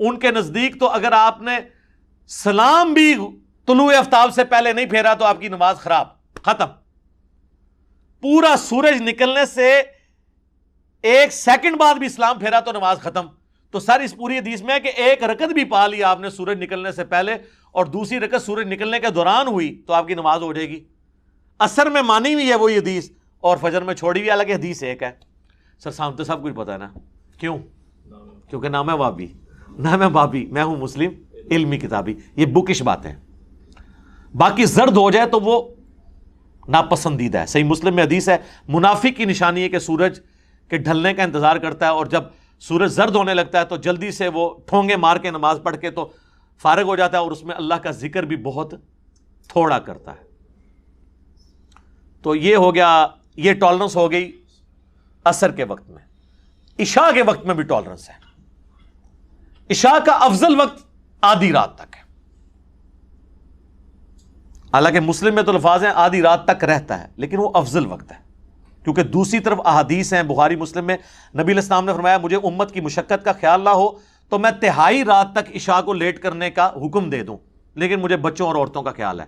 ان کے نزدیک تو اگر آپ نے سلام بھی طلوع آفتاب سے پہلے نہیں پھیرا تو آپ کی نماز خراب، ختم. پورا سورج نکلنے سے 1 سیکنڈ بعد بھی اسلام پھیرا تو نماز ختم. تو سر اس پوری حدیث میں ہے کہ 1 رکعت بھی پا لی آپ نے سورج نکلنے سے پہلے، اور دوسری رکعت سورج نکلنے کے دوران ہوئی تو آپ کی نماز ہو جائے گی. عصر میں مانی ہوئی ہے وہی حدیث، اور فجر میں چھوڑی ہوئی الگ حدیث ایک ہے. سر سامنے تو سب کچھ پتا ہے نا. کیوں؟ کیونکہ نہ میں وابی نہ میں بابی، میں ہوں مسلم علمی کتابی. یہ بکش باتیں. باقی زرد ہو جائے تو وہ ناپسندیدہ ہے. صحیح مسلم میں حدیث ہے، منافق کی نشانی ہے کہ سورج کے ڈھلنے کا انتظار کرتا ہے، اور جب سورج زرد ہونے لگتا ہے تو جلدی سے وہ ٹھونگے مار کے نماز پڑھ کے تو فارغ ہو جاتا ہے، اور اس میں اللہ کا ذکر بھی بہت تھوڑا کرتا ہے. تو یہ ہو گیا، یہ ٹالرنس ہو گئی عصر کے وقت میں. عشاء کے وقت میں بھی ٹالرنس ہے. عشاء کا افضل وقت آدھی رات تک ہے. حالانکہ مسلم میں تو الفاظ ہیں آدھی رات تک رہتا ہے، لیکن وہ افضل وقت ہے. کیونکہ دوسری طرف احادیث ہیں بخاری مسلم میں، نبی علیہ السلام نے فرمایا مجھے امت کی مشقت کا خیال نہ ہو تو میں تہائی رات تک عشاء کو لیٹ کرنے کا حکم دے دوں، لیکن مجھے بچوں اور عورتوں کا خیال ہے۔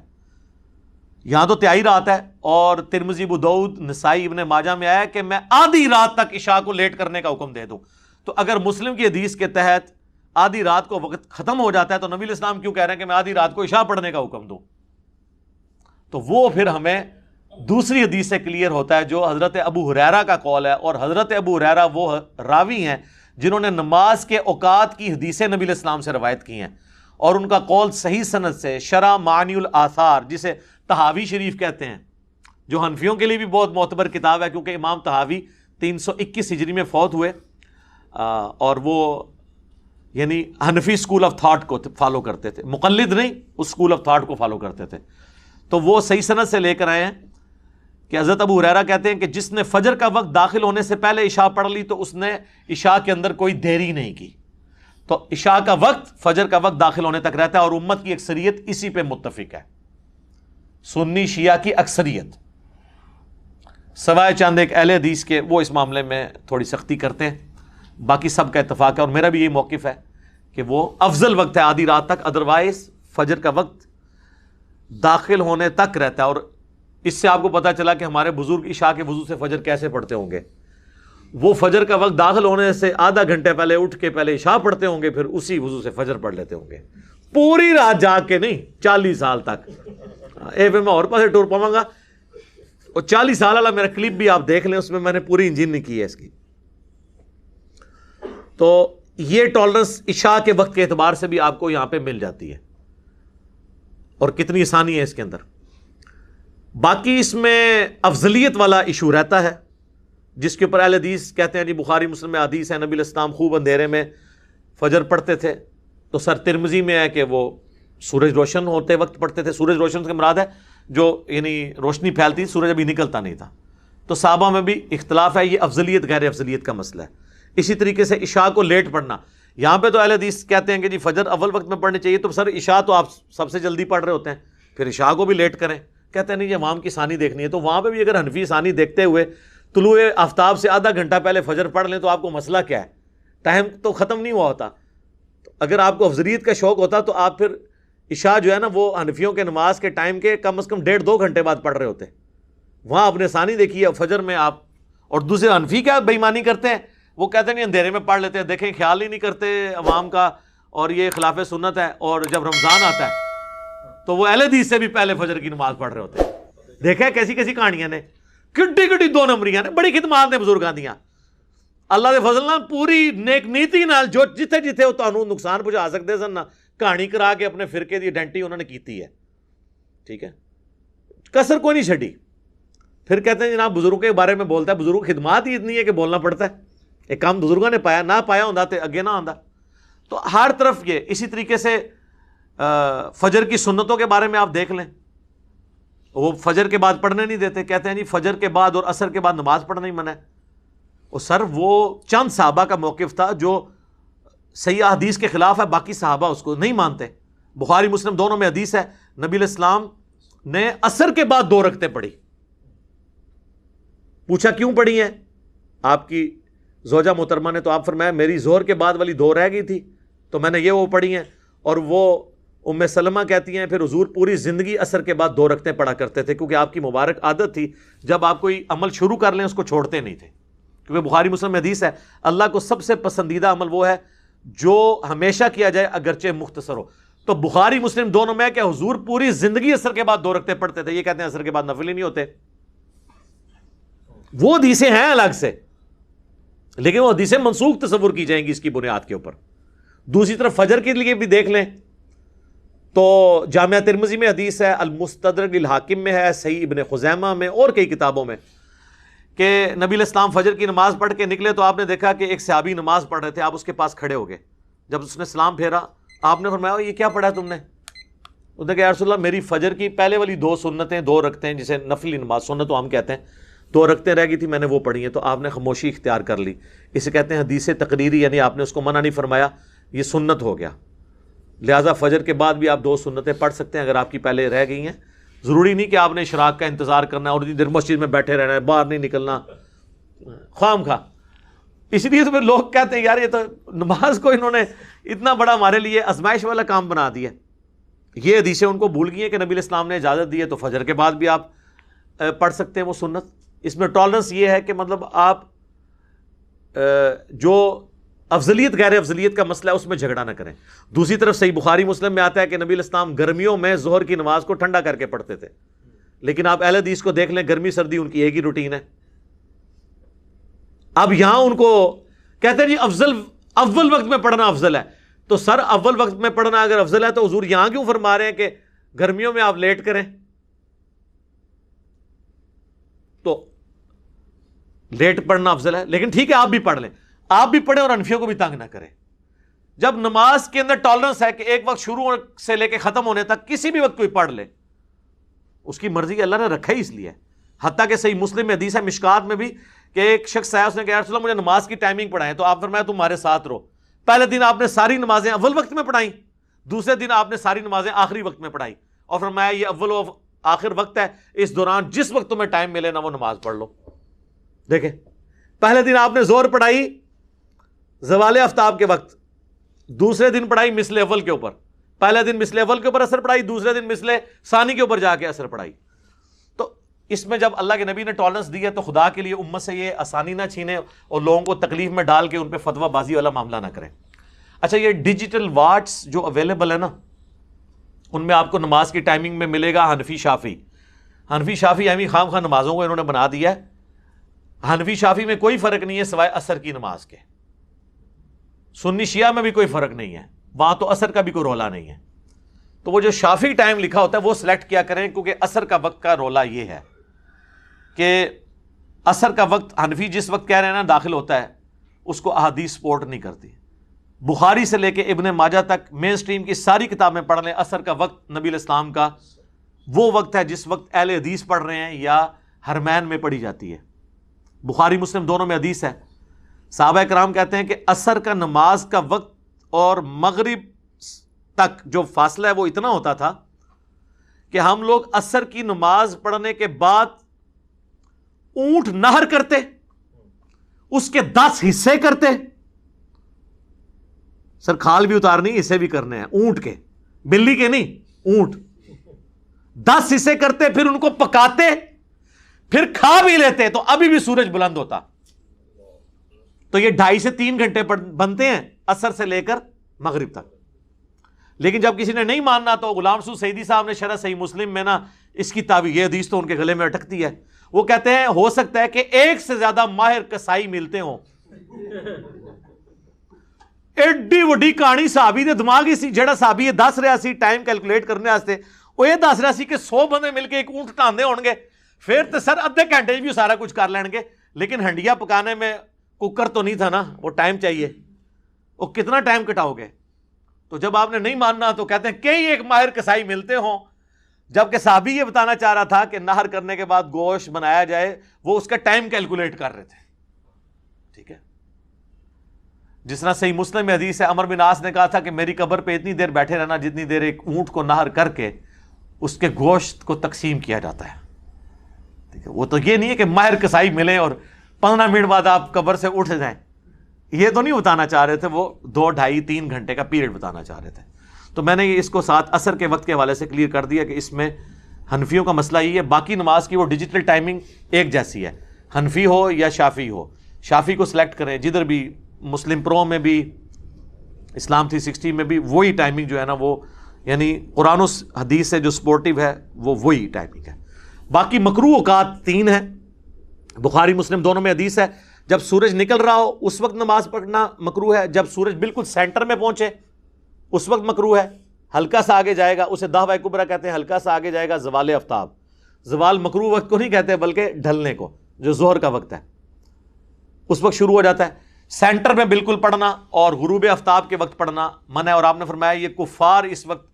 یہاں تو تہائی رات ہے، اور ترمذی، ابو داؤد، نسائی، ابن ماجہ میں آیا کہ میں آدھی رات تک عشاء کو لیٹ کرنے کا حکم دے دوں۔ تو اگر مسلم کی حدیث کے تحت آدھی رات کو وقت ختم ہو جاتا ہے تو نبی علیہ السلام کیوں کہہ رہے ہیں کہ میں آدھی رات کو عشاء پڑھنے کا حکم دوں؟ تو وہ پھر ہمیں دوسری حدیث سے کلیئر ہوتا ہے جو حضرت ابو ہریرہ کا قول ہے، اور حضرت ابو ہریرہ وہ راوی ہیں جنہوں نے نماز کے اوقات کی حدیثیں نبی علیہ السلام سے روایت کی ہیں، اور ان کا قول صحیح سند سے شرح معانی الاثار جسے طحاوی شریف کہتے ہیں، جو حنفیوں کے لیے بھی بہت معتبر کتاب ہے کیونکہ امام طحاوی 321 ہجری میں فوت ہوئے، اور وہ یعنی حنفی اسکول آف تھاٹ کو فالو کرتے تھے، مقلد نہیں، اس اسکول آف تھاٹ کو فالو کرتے تھے۔ تو وہ صحیح سند سے لے کر آئے ہیں کہ حضرت ابو ہریرہ کہتے ہیں کہ جس نے فجر کا وقت داخل ہونے سے پہلے عشاء پڑھ لی تو اس نے عشاء کے اندر کوئی دیری نہیں کی۔ تو عشاء کا وقت فجر کا وقت داخل ہونے تک رہتا ہے، اور امت کی اکثریت اسی پہ متفق ہے، سنی شیعہ کی اکثریت، سوائے چند ایک اہل حدیث کے، وہ اس معاملے میں تھوڑی سختی کرتے ہیں، باقی سب کا اتفاق ہے، اور میرا بھی یہی موقف ہے کہ وہ افضل وقت ہے آدھی رات تک، ادروائز فجر کا وقت داخل ہونے تک رہتا ہے۔ اور اس سے آپ کو پتہ چلا کہ ہمارے بزرگ عشاء کے وضو سے فجر کیسے پڑھتے ہوں گے، وہ فجر کا وقت داخل ہونے سے آدھا گھنٹے پہلے اٹھ کے پہلے عشاء پڑھتے ہوں گے، پھر اسی وضو سے فجر پڑھ لیتے ہوں گے، پوری رات جاگ کے نہیں، 40 سال تک۔ میں اور پاسے ٹور پاؤں گا، اور 40 سال والا میرا کلپ بھی آپ دیکھ لیں، اس میں میں نے پوری انجن نہیں کی ہے اس کی۔ تو یہ ٹالرنس عشاء کے وقت کے اعتبار سے بھی آپ کو یہاں پہ مل جاتی ہے، اور کتنی آسانی ہے اس کے اندر۔ باقی اس میں افضلیت والا ایشو رہتا ہے جس کے اوپر اہل حدیث کہتے ہیں جی بخاری مسلم میں حدیث ہے نبی علیہ السلام خوب اندھیرے میں فجر پڑھتے تھے، تو سر ترمذی میں ہے کہ وہ سورج روشن ہوتے وقت پڑھتے تھے۔ سورج روشن سے مراد ہے جو یعنی روشنی پھیلتی، سورج ابھی نکلتا نہیں تھا۔ تو صحابہ میں بھی اختلاف ہے، یہ افضلیت غیر افضلیت کا مسئلہ ہے۔ اسی طریقے سے عشاء کو لیٹ پڑھنا، یہاں پہ تو اہل حدیث کہتے ہیں کہ جی فجر اول وقت میں پڑھنی چاہیے، تو سر عشاء تو آپ سب سے جلدی پڑھ رہے ہوتے ہیں، پھر عشاء کو بھی لیٹ کریں، کہتے ہیں نہیں یہ عوام کی ثانی دیکھنی ہے۔ تو وہاں پہ بھی اگر حنفی ثانی دیکھتے ہوئے طلوع آفتاب سے آدھا گھنٹہ پہلے فجر پڑھ لیں تو آپ کو مسئلہ کیا ہے؟ ٹائم تو ختم نہیں ہوا ہوتا۔ تو اگر آپ کو افضلیت کا شوق ہوتا تو آپ پھر عشاء جو ہے نا وہ حنفیوں کے نماز کے ٹائم کے کم از کم 1.5-2 گھنٹے بعد پڑھ رہے ہوتے، وہاں اپنے ثانی دیکھیے فجر میں آپ۔ اور دوسرے حنفی کیا بے ایمانی کرتے ہیں، وہ کہتے ہیں نہیں اندھیرے میں پڑھ لیتے ہیں، دیکھیں خیال ہی نہیں کرتے عوام کا، اور یہ خلاف سنت ہے، اور جب رمضان آتا ہے تو وہ اہل حدیث سے بھی پہلے فجر کی نماز پڑھ رہے ہوتے ہیں۔ دیکھیں کیسی کیسی کہانیاں نے، کڈی کڈی 2 نمبریاں نے، بڑی خدمات نے بزرگاں دیاں، اللہ دے فضل نال پوری نیک نیتی نال جو جتھے جتھے وہ تانوں نقصان پہنچا سکتے سن نا، کہانی کرا کے اپنے فرقے دی آئیڈینٹی انہوں نے کیتی ہے، ٹھیک ہے، کسر کوئی نہیں چھڈی۔ پھر کہتے ہیں جناب بزرگوں کے بارے میں بولتا ہے، بزرگ خدمات ہی اتنی ہے کہ بولنا پڑتا ہے، ایک کام بزرگوں نے پایا، نہ پایا ہوتا تو اگے نہ آندا۔ تو ہر طرف یہ اسی طریقے سے فجر کی سنتوں کے بارے میں آپ دیکھ لیں، وہ فجر کے بعد پڑھنے نہیں دیتے، کہتے ہیں جی فجر کے بعد اور عصر کے بعد نماز پڑھنا ہی منع ہے۔ اور سر وہ چند صحابہ کا موقف تھا جو صحیح حدیث کے خلاف ہے، باقی صحابہ اس کو نہیں مانتے۔ بخاری مسلم دونوں میں حدیث ہے، نبی علیہ السلام نے عصر کے بعد 2 رکعتیں پڑھی، پوچھا کیوں پڑھی ہیں؟ آپ کی زوجہ محترمہ نے تو آپ فرمایا میری ظہر کے بعد والی 2 رہ گئی تھی تو میں نے یہ وہ پڑھی ہیں۔ اور وہ ام سلمہ کہتی ہیں پھر حضور پوری زندگی عصر کے بعد 2 رکعتیں پڑھا کرتے تھے، کیونکہ آپ کی مبارک عادت تھی جب آپ کوئی عمل شروع کر لیں اس کو چھوڑتے نہیں تھے، کیونکہ بخاری مسلم میں حدیث ہے اللہ کو سب سے پسندیدہ عمل وہ ہے جو ہمیشہ کیا جائے اگرچہ مختصر ہو۔ تو بخاری مسلم دونوں میں کہ حضور پوری زندگی عصر کے بعد 2 رکعتیں پڑھتے تھے، یہ کہتے ہیں عصر کے بعد نفل ہی نہیں ہوتے۔ وہ حدیثیں ہیں الگ سے، لیکن وہ حدیثیں منسوخ تصور کی جائیں گی اس کی بنیاد کے اوپر۔ دوسری طرف فجر کے لیے بھی دیکھ لیں تو جامعہ ترمذی میں حدیث ہے، المستدرک للحاکم میں ہے، صحیح ابن خزیمہ میں اور کئی کتابوں میں کہ نبی علیہ السلام فجر کی نماز پڑھ کے نکلے تو آپ نے دیکھا کہ ایک صحابی نماز پڑھ رہے تھے، آپ اس کے پاس کھڑے ہو گئے، جب اس نے سلام پھیرا آپ نے فرمایا یہ کیا پڑھا ہے تم نے؟ اس نے کہا یا رسول اللہ میری فجر کی پہلے والی 2 سنتیں 2 رکعتیں جسے نفلی نماز سنت تو ہم کہتے ہیں 2 رکعتیں رہ گئی تھی میں نے وہ پڑھی ہیں، تو آپ نے خاموشی اختیار کر لی، اسے کہتے ہیں حدیث تقریری، یعنی آپ نے اس کو منع نہیں فرمایا، یہ سنت ہو گیا، لہٰذا فجر کے بعد بھی آپ 2 سنتیں پڑھ سکتے ہیں اگر آپ کی پہلے رہ گئی ہیں ضروری نہیں کہ آپ نے اشراق کا انتظار کرنا ہے اور اتنی دیر مسجد میں بیٹھے رہنا ہے، باہر نہیں نکلنا خواہ خواہ. اس لیے تو لوگ کہتے ہیں یار یہ تو نماز کو انہوں نے اتنا بڑا ہمارے لیے آزمائش والا کام بنا دیا. یہ حدیثیں ان کو بھول گئی ہیں کہ نبی علیہ السلام نے اجازت دی ہے تو فجر کے بعد بھی آپ پڑھ سکتے ہیں وہ سنت. اس میں ٹالرنس یہ ہے کہ مطلب آپ جو افضلیت غیر افضلیت کا مسئلہ ہے اس میں جھگڑا نہ کریں. دوسری طرف صحیح بخاری مسلم میں آتا ہے کہ نبی علیہ السلام گرمیوں میں ظہر کی نماز کو ٹھنڈا کر کے پڑھتے تھے، لیکن آپ اہل حدیث کو دیکھ لیں گرمی سردی ان کی ایک ہی روٹین ہے. اب یہاں ان کو کہتے ہیں جی اول وقت میں پڑھنا افضل ہے، تو سر اول وقت میں پڑھنا اگر افضل ہے تو حضور یہاں کیوں فرما رہے ہیں کہ گرمیوں میں آپ لیٹ کریں؟ تو لیٹ پڑھنا افضل ہے، لیکن ٹھیک ہے آپ بھی پڑھ لیں، آپ بھی پڑھیں اور انفیوں کو بھی تنگ نہ کریں. جب نماز کے اندر ٹالرنس ہے کہ ایک وقت شروع سے لے کے ختم ہونے تک کسی بھی وقت کوئی پڑھ لے، اس کی مرضی اللہ نے رکھا ہی اس لیے. حتیٰ کہ صحیح مسلم میں حدیث ہے مشکات میں بھی کہ ایک شخص آیا، اس نے کہا یا رسول اللہ مجھے نماز کی ٹائمنگ پڑھائیں، تو آپ فرمایا تم ہمارے ساتھ رہو. پہلے دن آپ نے ساری نمازیں اول وقت میں پڑھائیں، دوسرے دن آپ نے ساری نمازیں آخری وقت میں پڑھائی اور فرمایا یہ اول و آخر وقت ہے، اس دوران جس وقت تمہیں ٹائم ملے نا وہ نماز پڑھ لو. دیکھیں پہلے دن آپ نے زور پڑھائی زوال آفتاب کے وقت، دوسرے دن پڑھائی مثل اول کے اوپر، پہلے دن مثل اول کے اوپر اثر پڑھائی، دوسرے دن مثل ثانی کے اوپر جا کے اثر پڑھائی. تو اس میں جب اللہ کے نبی نے ٹالرنس دی ہے تو خدا کے لیے امت سے یہ آسانی نہ چھینے اور لوگوں کو تکلیف میں ڈال کے ان پہ فتویٰ بازی والا معاملہ نہ کریں. اچھا یہ ڈیجیٹل واٹس جو اویلیبل ہے نا، ان میں آپ کو نماز کی ٹائمنگ میں ملے گا حنفی شافی اہمی خام خواہ نمازوں کو انہوں نے بنا دیا ہے. حنفی شافی میں کوئی فرق نہیں ہے سوائے عصر کی نماز کے. سنی شیعہ میں بھی کوئی فرق نہیں ہے، وہاں تو عصر کا بھی کوئی رولا نہیں ہے. تو وہ جو شافی ٹائم لکھا ہوتا ہے وہ سلیکٹ کیا کریں، کیونکہ عصر کا وقت کا رولا یہ ہے کہ عصر کا وقت حنفی جس وقت کہہ رہے ہیں نا داخل ہوتا ہے، اس کو احادیث سپورٹ نہیں کرتی. بخاری سے لے کے ابن ماجہ تک مین سٹریم کی ساری کتابیں پڑھ لیں، عصر کا وقت نبی علیہ السلام کا وہ وقت ہے جس وقت اہل حدیث پڑھ رہے ہیں یا حرمین میں پڑھی جاتی ہے. بخاری مسلم دونوں میں حدیث ہے. صحابہ کرام کہتے ہیں کہ عصر کا نماز کا وقت اور مغرب تک جو فاصلہ ہے وہ اتنا ہوتا تھا کہ ہم لوگ عصر کی نماز پڑھنے کے بعد اونٹ نہر کرتے، اس کے 10 حصے کرتے. سر کھال بھی اتارنی، حصے بھی کرنے ہیں اونٹ کے، بلی کے نہیں، اونٹ. 10 حصے کرتے، پھر ان کو پکاتے، پھر کھا بھی لیتے تو ابھی بھی سورج بلند ہوتا. تو یہ 2.5 سے 3 گھنٹے بنتے ہیں عصر سے لے کر مغرب تک. لیکن جب کسی نے نہیں ماننا تو غلام رسول سعیدی صاحب نے شرح صحیح مسلم میں نا اس کی تعبیر، یہ حدیث تو ان کے گلے میں اٹکتی ہے، وہ کہتے ہیں ہو سکتا ہے کہ 1 سے زیادہ ماہر کسائی ملتے ہوں. ایڈی وڈی کہانی صحابی دے دماغ ہی سی، جڑا صحابی یہ دس رہا سی ٹائم کیلکولیٹ کرنے واسطے، وہ یہ دس رہا سی کہ 100 بندے مل کے ایک اونٹ ٹاندے ہون گے، پھر تو سر ادھے گھنٹے بھی سارا کچھ کر لیں گے. لیکن ہنڈیا پکانے میں کوکر تو نہیں تھا نا، وہ ٹائم چاہیے، وہ کتنا ٹائم کٹاؤ گے؟ تو جب آپ نے نہیں ماننا تو کہتے ہیں کئی ایک ماہر کسائی ملتے ہوں، جبکہ صحابی یہ بتانا چاہ رہا تھا کہ نہر کرنے کے بعد گوشت بنایا جائے، وہ اس کا ٹائم کیلکولیٹ کر رہے تھے. ٹھیک ہے، جس طرح صحیح مسلم میں حدیث ہے عمر بن عاص نے کہا تھا کہ میری قبر پہ اتنی دیر بیٹھے رہنا جتنی دیر ایک اونٹ کو نہر کر کے اس کے گوشت کو تقسیم کیا جاتا ہے. ٹھیک ہے، وہ تو یہ نہیں ہے کہ ماہر کسائی ملے اور 15 منٹ بعد آپ قبر سے اٹھ جائیں، یہ تو نہیں بتانا چاہ رہے تھے، وہ 2 ڈھائی 3 گھنٹے کا پیریڈ بتانا چاہ رہے تھے. تو میں نے اس کو ساتھ عصر کے وقت کے حوالے سے کلیئر کر دیا کہ اس میں حنفیوں کا مسئلہ یہ ہے. باقی نماز کی وہ ڈیجیٹل ٹائمنگ ایک جیسی ہے، حنفی ہو یا شافی ہو. شافی کو سلیکٹ کریں، جدھر بھی مسلم پرو میں بھی اسلام 360 میں بھی وہی ٹائمنگ جو ہے نا وہ یعنی قرآن و حدیث سے جو سپورٹیو ہے وہ وہی ٹائمنگ ہے. باقی مکروہ اوقات 3 ہیں، بخاری مسلم دونوں میں حدیث ہے. جب سورج نکل رہا ہو اس وقت نماز پڑھنا مکروہ ہے، جب سورج بالکل سینٹر میں پہنچے اس وقت مکروہ ہے. ہلکا سا آگے جائے گا اسے دہوہ کبریٰ کہتے ہیں، ہلکا سا آگے جائے گا زوال آفتاب. زوال مکروہ وقت کو نہیں کہتے بلکہ ڈھلنے کو، جو ظہر کا وقت ہے اس وقت شروع ہو جاتا ہے. سینٹر میں بالکل پڑھنا اور غروب آفتاب کے وقت پڑھنا منع ہے. اور آپ نے فرمایا یہ کفار اس وقت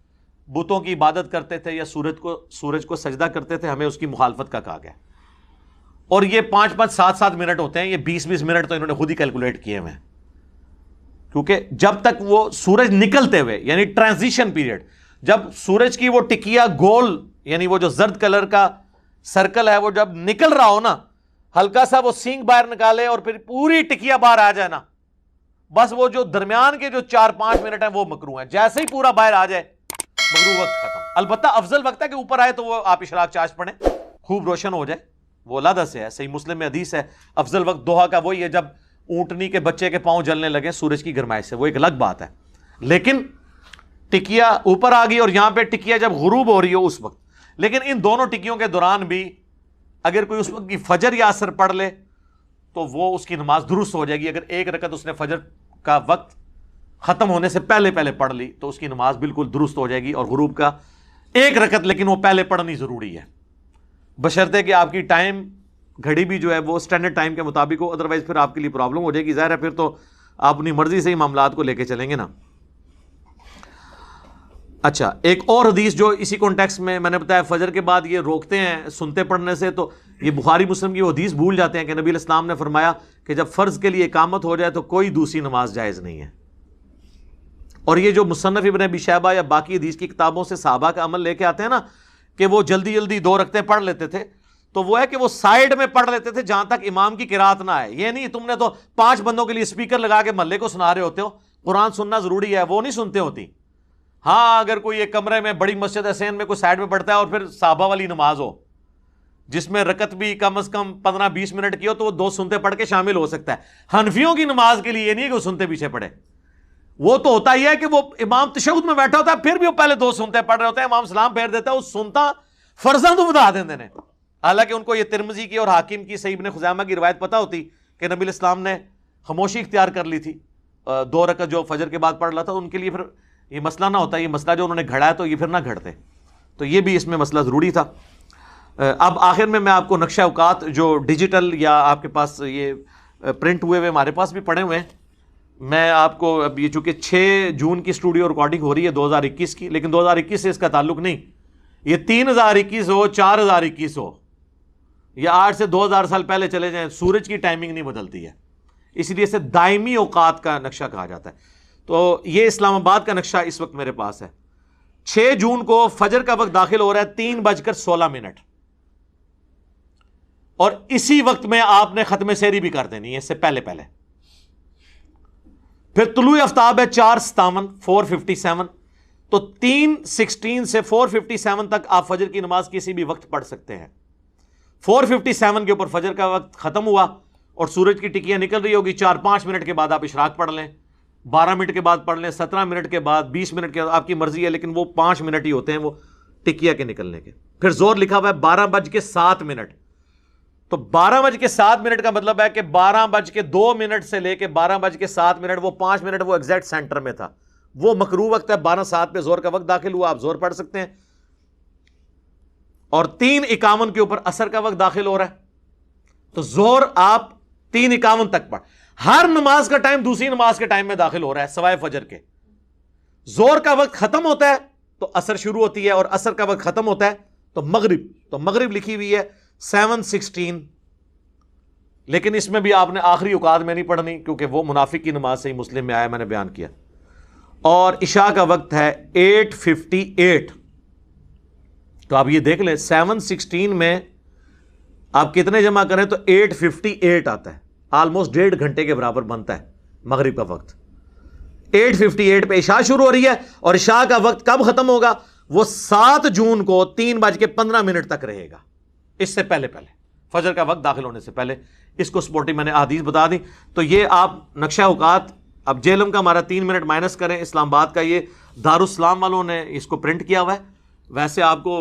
بتوں کی عبادت کرتے تھے یا سورج کو سجدہ کرتے تھے، ہمیں اس کی مخالفت کا کہا گیا. اور یہ 5-5 7-7 منٹ ہوتے ہیں، یہ 20-20 منٹ تو انہوں نے خود ہی کیلکولیٹ کیے ہوئے ہیں، کیونکہ جب تک وہ سورج نکلتے ہوئے یعنی ٹرانزیشن پیریڈ، جب سورج کی وہ ٹکیا گول یعنی وہ جو زرد کلر کا سرکل ہے وہ جب نکل رہا ہو نا، ہلکا سا وہ سینگ باہر نکالے اور پھر پوری ٹکیا باہر آ جائے نا، بس وہ جو درمیان کے جو 4-5 منٹ ہیں وہ مکروہ ہیں. جیسے ہی پورا باہر آ جائے مکروہ وقت ختم. البتہ افضل وقت ہے کہ اوپر آئے تو وہ آپ اشراق چاش پڑھیں، خوب روشن ہو جائے، وہ علیحدہ سے ہے. صحیح مسلم میں حدیث ہے افضل وقت دوحہ کا وہی ہے جب اونٹنی کے بچے کے پاؤں جلنے لگے سورج کی گرمائش سے، وہ ایک الگ بات ہے. لیکن ٹکیا اوپر آ گئی اور یہاں پہ ٹکیا جب غروب ہو رہی ہو اس وقت. لیکن ان دونوں ٹکیوں کے دوران بھی اگر کوئی اس وقت کی فجر یا عصر پڑھ لے تو وہ اس کی نماز درست ہو جائے گی. اگر ایک رکعت اس نے فجر کا وقت ختم ہونے سے پہلے پڑھ لی تو اس کی نماز بالکل درست ہو جائے گی. اور غروب کا ایک رکعت لیکن وہ پہلے پڑھنی ضروری ہے، بشرطے کہ آپ کی ٹائم گھڑی بھی جو ہے وہ اسٹینڈرڈ ٹائم کے مطابق ہو، ادروائز پھر آپ کے لیے پرابلم ہو جائے گی. ظاہر ہے پھر تو آپ اپنی مرضی سے ہی معاملات کو لے کے چلیں گے نا. اچھا، ایک اور حدیث جو اسی کانٹیکسٹ میں نے بتایا فجر کے بعد یہ روکتے ہیں سنتے پڑھنے سے، تو یہ بخاری مسلم کی وہ حدیث بھول جاتے ہیں کہ نبی علیہ السلام نے فرمایا کہ جب فرض کے لیے اقامت ہو جائے تو کوئی دوسری نماز جائز نہیں ہے. اور یہ جو مصنف ابن ابی شیبہ یا باقی حدیث کی کتابوں سے صحابہ کا عمل لے کے آتے ہیں نا کہ وہ جلدی جلدی 2 رکعتیں پڑھ لیتے تھے، تو وہ ہے کہ وہ سائیڈ میں پڑھ لیتے تھے جہاں تک امام کی قرات نہ آئے. یہ نہیں تم نے تو 5 بندوں کے لیے اسپیکر لگا کے محلے کو سنا رہے ہوتے ہو، قرآن سننا ضروری ہے، وہ نہیں سنتے ہوتی. ہاں اگر کوئی ایک کمرے میں بڑی مسجد حسین میں کوئی سائیڈ میں پڑھتا ہے اور پھر صحابہ والی نماز ہو جس میں رکعت بھی کم از کم 15-20 منٹ کی ہو تو وہ 2 سنتے پڑھ کے شامل ہو سکتا ہے. حنفیوں کی نماز کے لیے یہ نہیں ہے کہ وہ سنتے پیچھے پڑھے. وہ تو ہوتا ہی ہے کہ وہ امام تشہد میں بیٹھا ہوتا ہے پھر بھی وہ پہلے 2 سنتے پڑھ رہے ہوتے ہیں، امام سلام پھیر دیتا ہے، وہ سنتا فرضاں تو بتا دیندے نے. حالانکہ ان کو یہ ترمذی کی اور حاکم کی صحیح ابن خزیمہ کی روایت پتہ ہوتی کہ نبی علیہ السلام نے خاموشی اختیار کر لی تھی 2 رکعت جو فجر کے بعد پڑھ رہا تھا. ان کے لیے پھر یہ مسئلہ نہ ہوتا، یہ مسئلہ جو انہوں نے گھڑا ہے تو یہ پھر نہ گھڑتے، تو یہ بھی اس میں مسئلہ ضروری تھا. اب آخر میں آپ کو نقشہ اوقات جو ڈیجیٹل یا آپ کے پاس یہ پرنٹ ہوئے ہوئے ہمارے پاس بھی پڑے ہوئے ہیں، میں آپ کو اب یہ چونکہ 6 جون کی اسٹوڈیو ریکارڈنگ ہو رہی ہے 2021 کی، لیکن 2021 سے اس کا تعلق نہیں، یہ 3021 ہو 4021 ہو یا 8 سے 2000 سال پہلے چلے جائیں، سورج کی ٹائمنگ نہیں بدلتی ہے، اس لیے اسے دائمی اوقات کا نقشہ کہا جاتا ہے. تو یہ اسلام آباد کا نقشہ اس وقت میرے پاس ہے. 6 جون کو فجر کا وقت داخل ہو رہا ہے 3:16، اور اسی وقت میں آپ نے ختم سحری بھی کر دینی ہے اس سے پہلے. پھر طلوع آفتاب ہے 4:57 4:57، تو 3:16 سے 4:57 تک آپ فجر کی نماز کسی بھی وقت پڑھ سکتے ہیں. 4:57 کے اوپر فجر کا وقت ختم ہوا اور سورج کی ٹکیاں نکل رہی ہوگی، 4-5 منٹ کے بعد آپ اشراق پڑھ لیں، 12 منٹ کے بعد پڑھ لیں، 17 منٹ کے بعد، 20 منٹ کے بعد، آپ کی مرضی ہے، لیکن وہ 5 منٹ ہی ہوتے ہیں وہ ٹکیا کے نکلنے کے. پھر زور لکھا ہوا ہے 12:07، تو 12:07 کا مطلب ہے کہ 12:02 سے لے کے 12:07 وہ 5 منٹ وہ ایگزیکٹ سینٹر میں تھا، وہ مکروہ وقت ہے. 12:07 پہ زور کا وقت داخل ہوا، آپ زور پڑھ سکتے ہیں. اور 3:51 کے اوپر عصر کا وقت داخل ہو رہا ہے، تو زور آپ 3:51 تک پڑھ. ہر نماز کا ٹائم دوسری نماز کے ٹائم میں داخل ہو رہا ہے سوائے فجر کے. زور کا وقت ختم ہوتا ہے تو عصر شروع ہوتی ہے، اور عصر کا وقت ختم ہوتا ہے تو مغرب لکھی ہوئی ہے 7:16، لیکن اس میں بھی آپ نے آخری اوقات میں نہیں پڑھنی کیونکہ وہ منافق کی نماز سے ہی مسلم میں آیا، میں نے بیان کیا. اور عشاء کا وقت ہے 8:58، تو آپ یہ دیکھ لیں 7:16 میں آپ کتنے جمع کریں تو 8:58 آتا ہے، آلموسٹ 1.5 گھنٹے کے برابر بنتا ہے مغرب کا وقت. 8:58 پہ عشاء شروع ہو رہی ہے، اور عشاء کا وقت کب ختم ہوگا؟ وہ 7 جون کو 3:15 تک رہے گا، اس سے پہلے فجر کا وقت داخل ہونے سے پہلے. اس کو سپورٹنگ میں نے احادیث بتا دی. تو یہ آپ نقشہ اوقات، اب جیلم کا ہمارا 3 منٹ مائنس کریں، اسلام آباد کا یہ دارالسلام والوں نے اس کو پرنٹ کیا ہوا ہے. ویسے آپ کو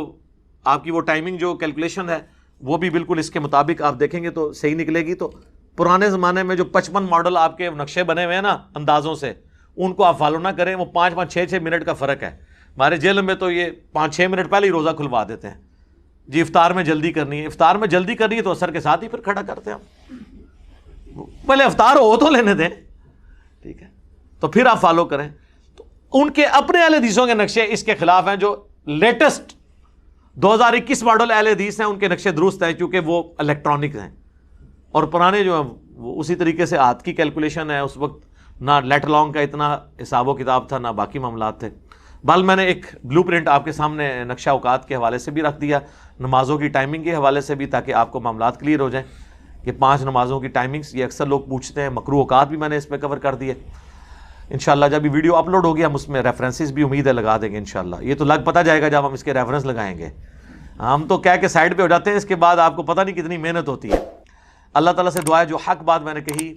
آپ کی وہ ٹائمنگ جو کیلکولیشن ہے وہ بھی بالکل اس کے مطابق آپ دیکھیں گے تو صحیح نکلے گی. تو پرانے زمانے میں جو 55 ماڈل آپ کے نقشے بنے ہوئے ہیں نا اندازوں سے، ان کو آپ فالو نہ کریں، وہ 5-5 6-6 منٹ کا فرق ہے. ہمارے جیل میں تو یہ 5-6 منٹ پہلے ہی روزہ کھلوا دیتے ہیں جی، افطار میں جلدی کرنی ہے. افطار میں جلدی کرنی ہے تو عصر کے ساتھ ہی پھر کھڑا کرتے ہیں ہم، پہلے افطار ہو تو لینے دیں، ٹھیک ہے، تو پھر آپ فالو کریں. تو ان کے اپنے اہل حدیثوں کے نقشے اس کے خلاف ہیں. جو لیٹسٹ 2021 ماڈل اہل حدیث ہیں ان کے نقشے درست ہیں کیونکہ وہ الیکٹرانک ہیں، اور پرانے جو ہیں وہ اسی طریقے سے ہاتھ کی کیلکولیشن ہے. اس وقت نہ لیٹ لانگ کا اتنا حساب و کتاب تھا، نہ باقی معاملات تھے. بل میں نے ایک بلو پرنٹ آپ کے سامنے نقشہ اوقات کے حوالے سے بھی رکھ دیا، نمازوں کی ٹائمنگ کے حوالے سے بھی، تاکہ آپ کو معاملات کلیئر ہو جائیں کہ 5 نمازوں کی ٹائمنگز، یہ اکثر لوگ پوچھتے ہیں، مکروہ اوقات بھی میں نے اس پہ کور کر دیے۔ انشاءاللہ جب یہ ویڈیو اپلوڈ ہوگی ہم اس میں ریفرنسز بھی امید ہے لگا دیں گے انشاءاللہ، یہ تو لگ پتہ جائے گا جب ہم اس کے ریفرنس لگائیں گے، ہم تو کہہ کے سائڈ پہ ہو جاتے ہیں، اس کے بعد آپ کو پتہ نہیں کتنی محنت ہوتی ہے۔ اللہ تعالیٰ سے دعا ہے جو حق بات میں نے کہی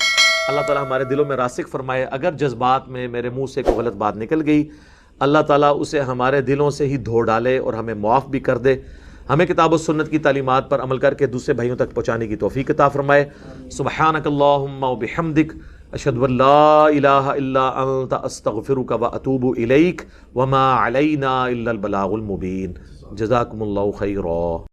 اللہ تعالیٰ ہمارے دلوں میں راسخ فرمائے، اگر جذبات میں میرے منہ سے کوئی غلط بات نکل گئی اللہ تعالیٰ اسے ہمارے دلوں سے ہی دھو ڈالے اور ہمیں معاف بھی کر دے، ہمیں کتاب و سنت کی تعلیمات پر عمل کر کے دوسرے بھائیوں تک پہنچانے کی توفیق عطا فرمائے۔ سبحانک اللہم و بحمدک، اشہد ان لا الہ الا انت، استغفرک و اتوب الیک، وما علینا الا البلاغ المبین۔ جزاکم اللہ خیرا۔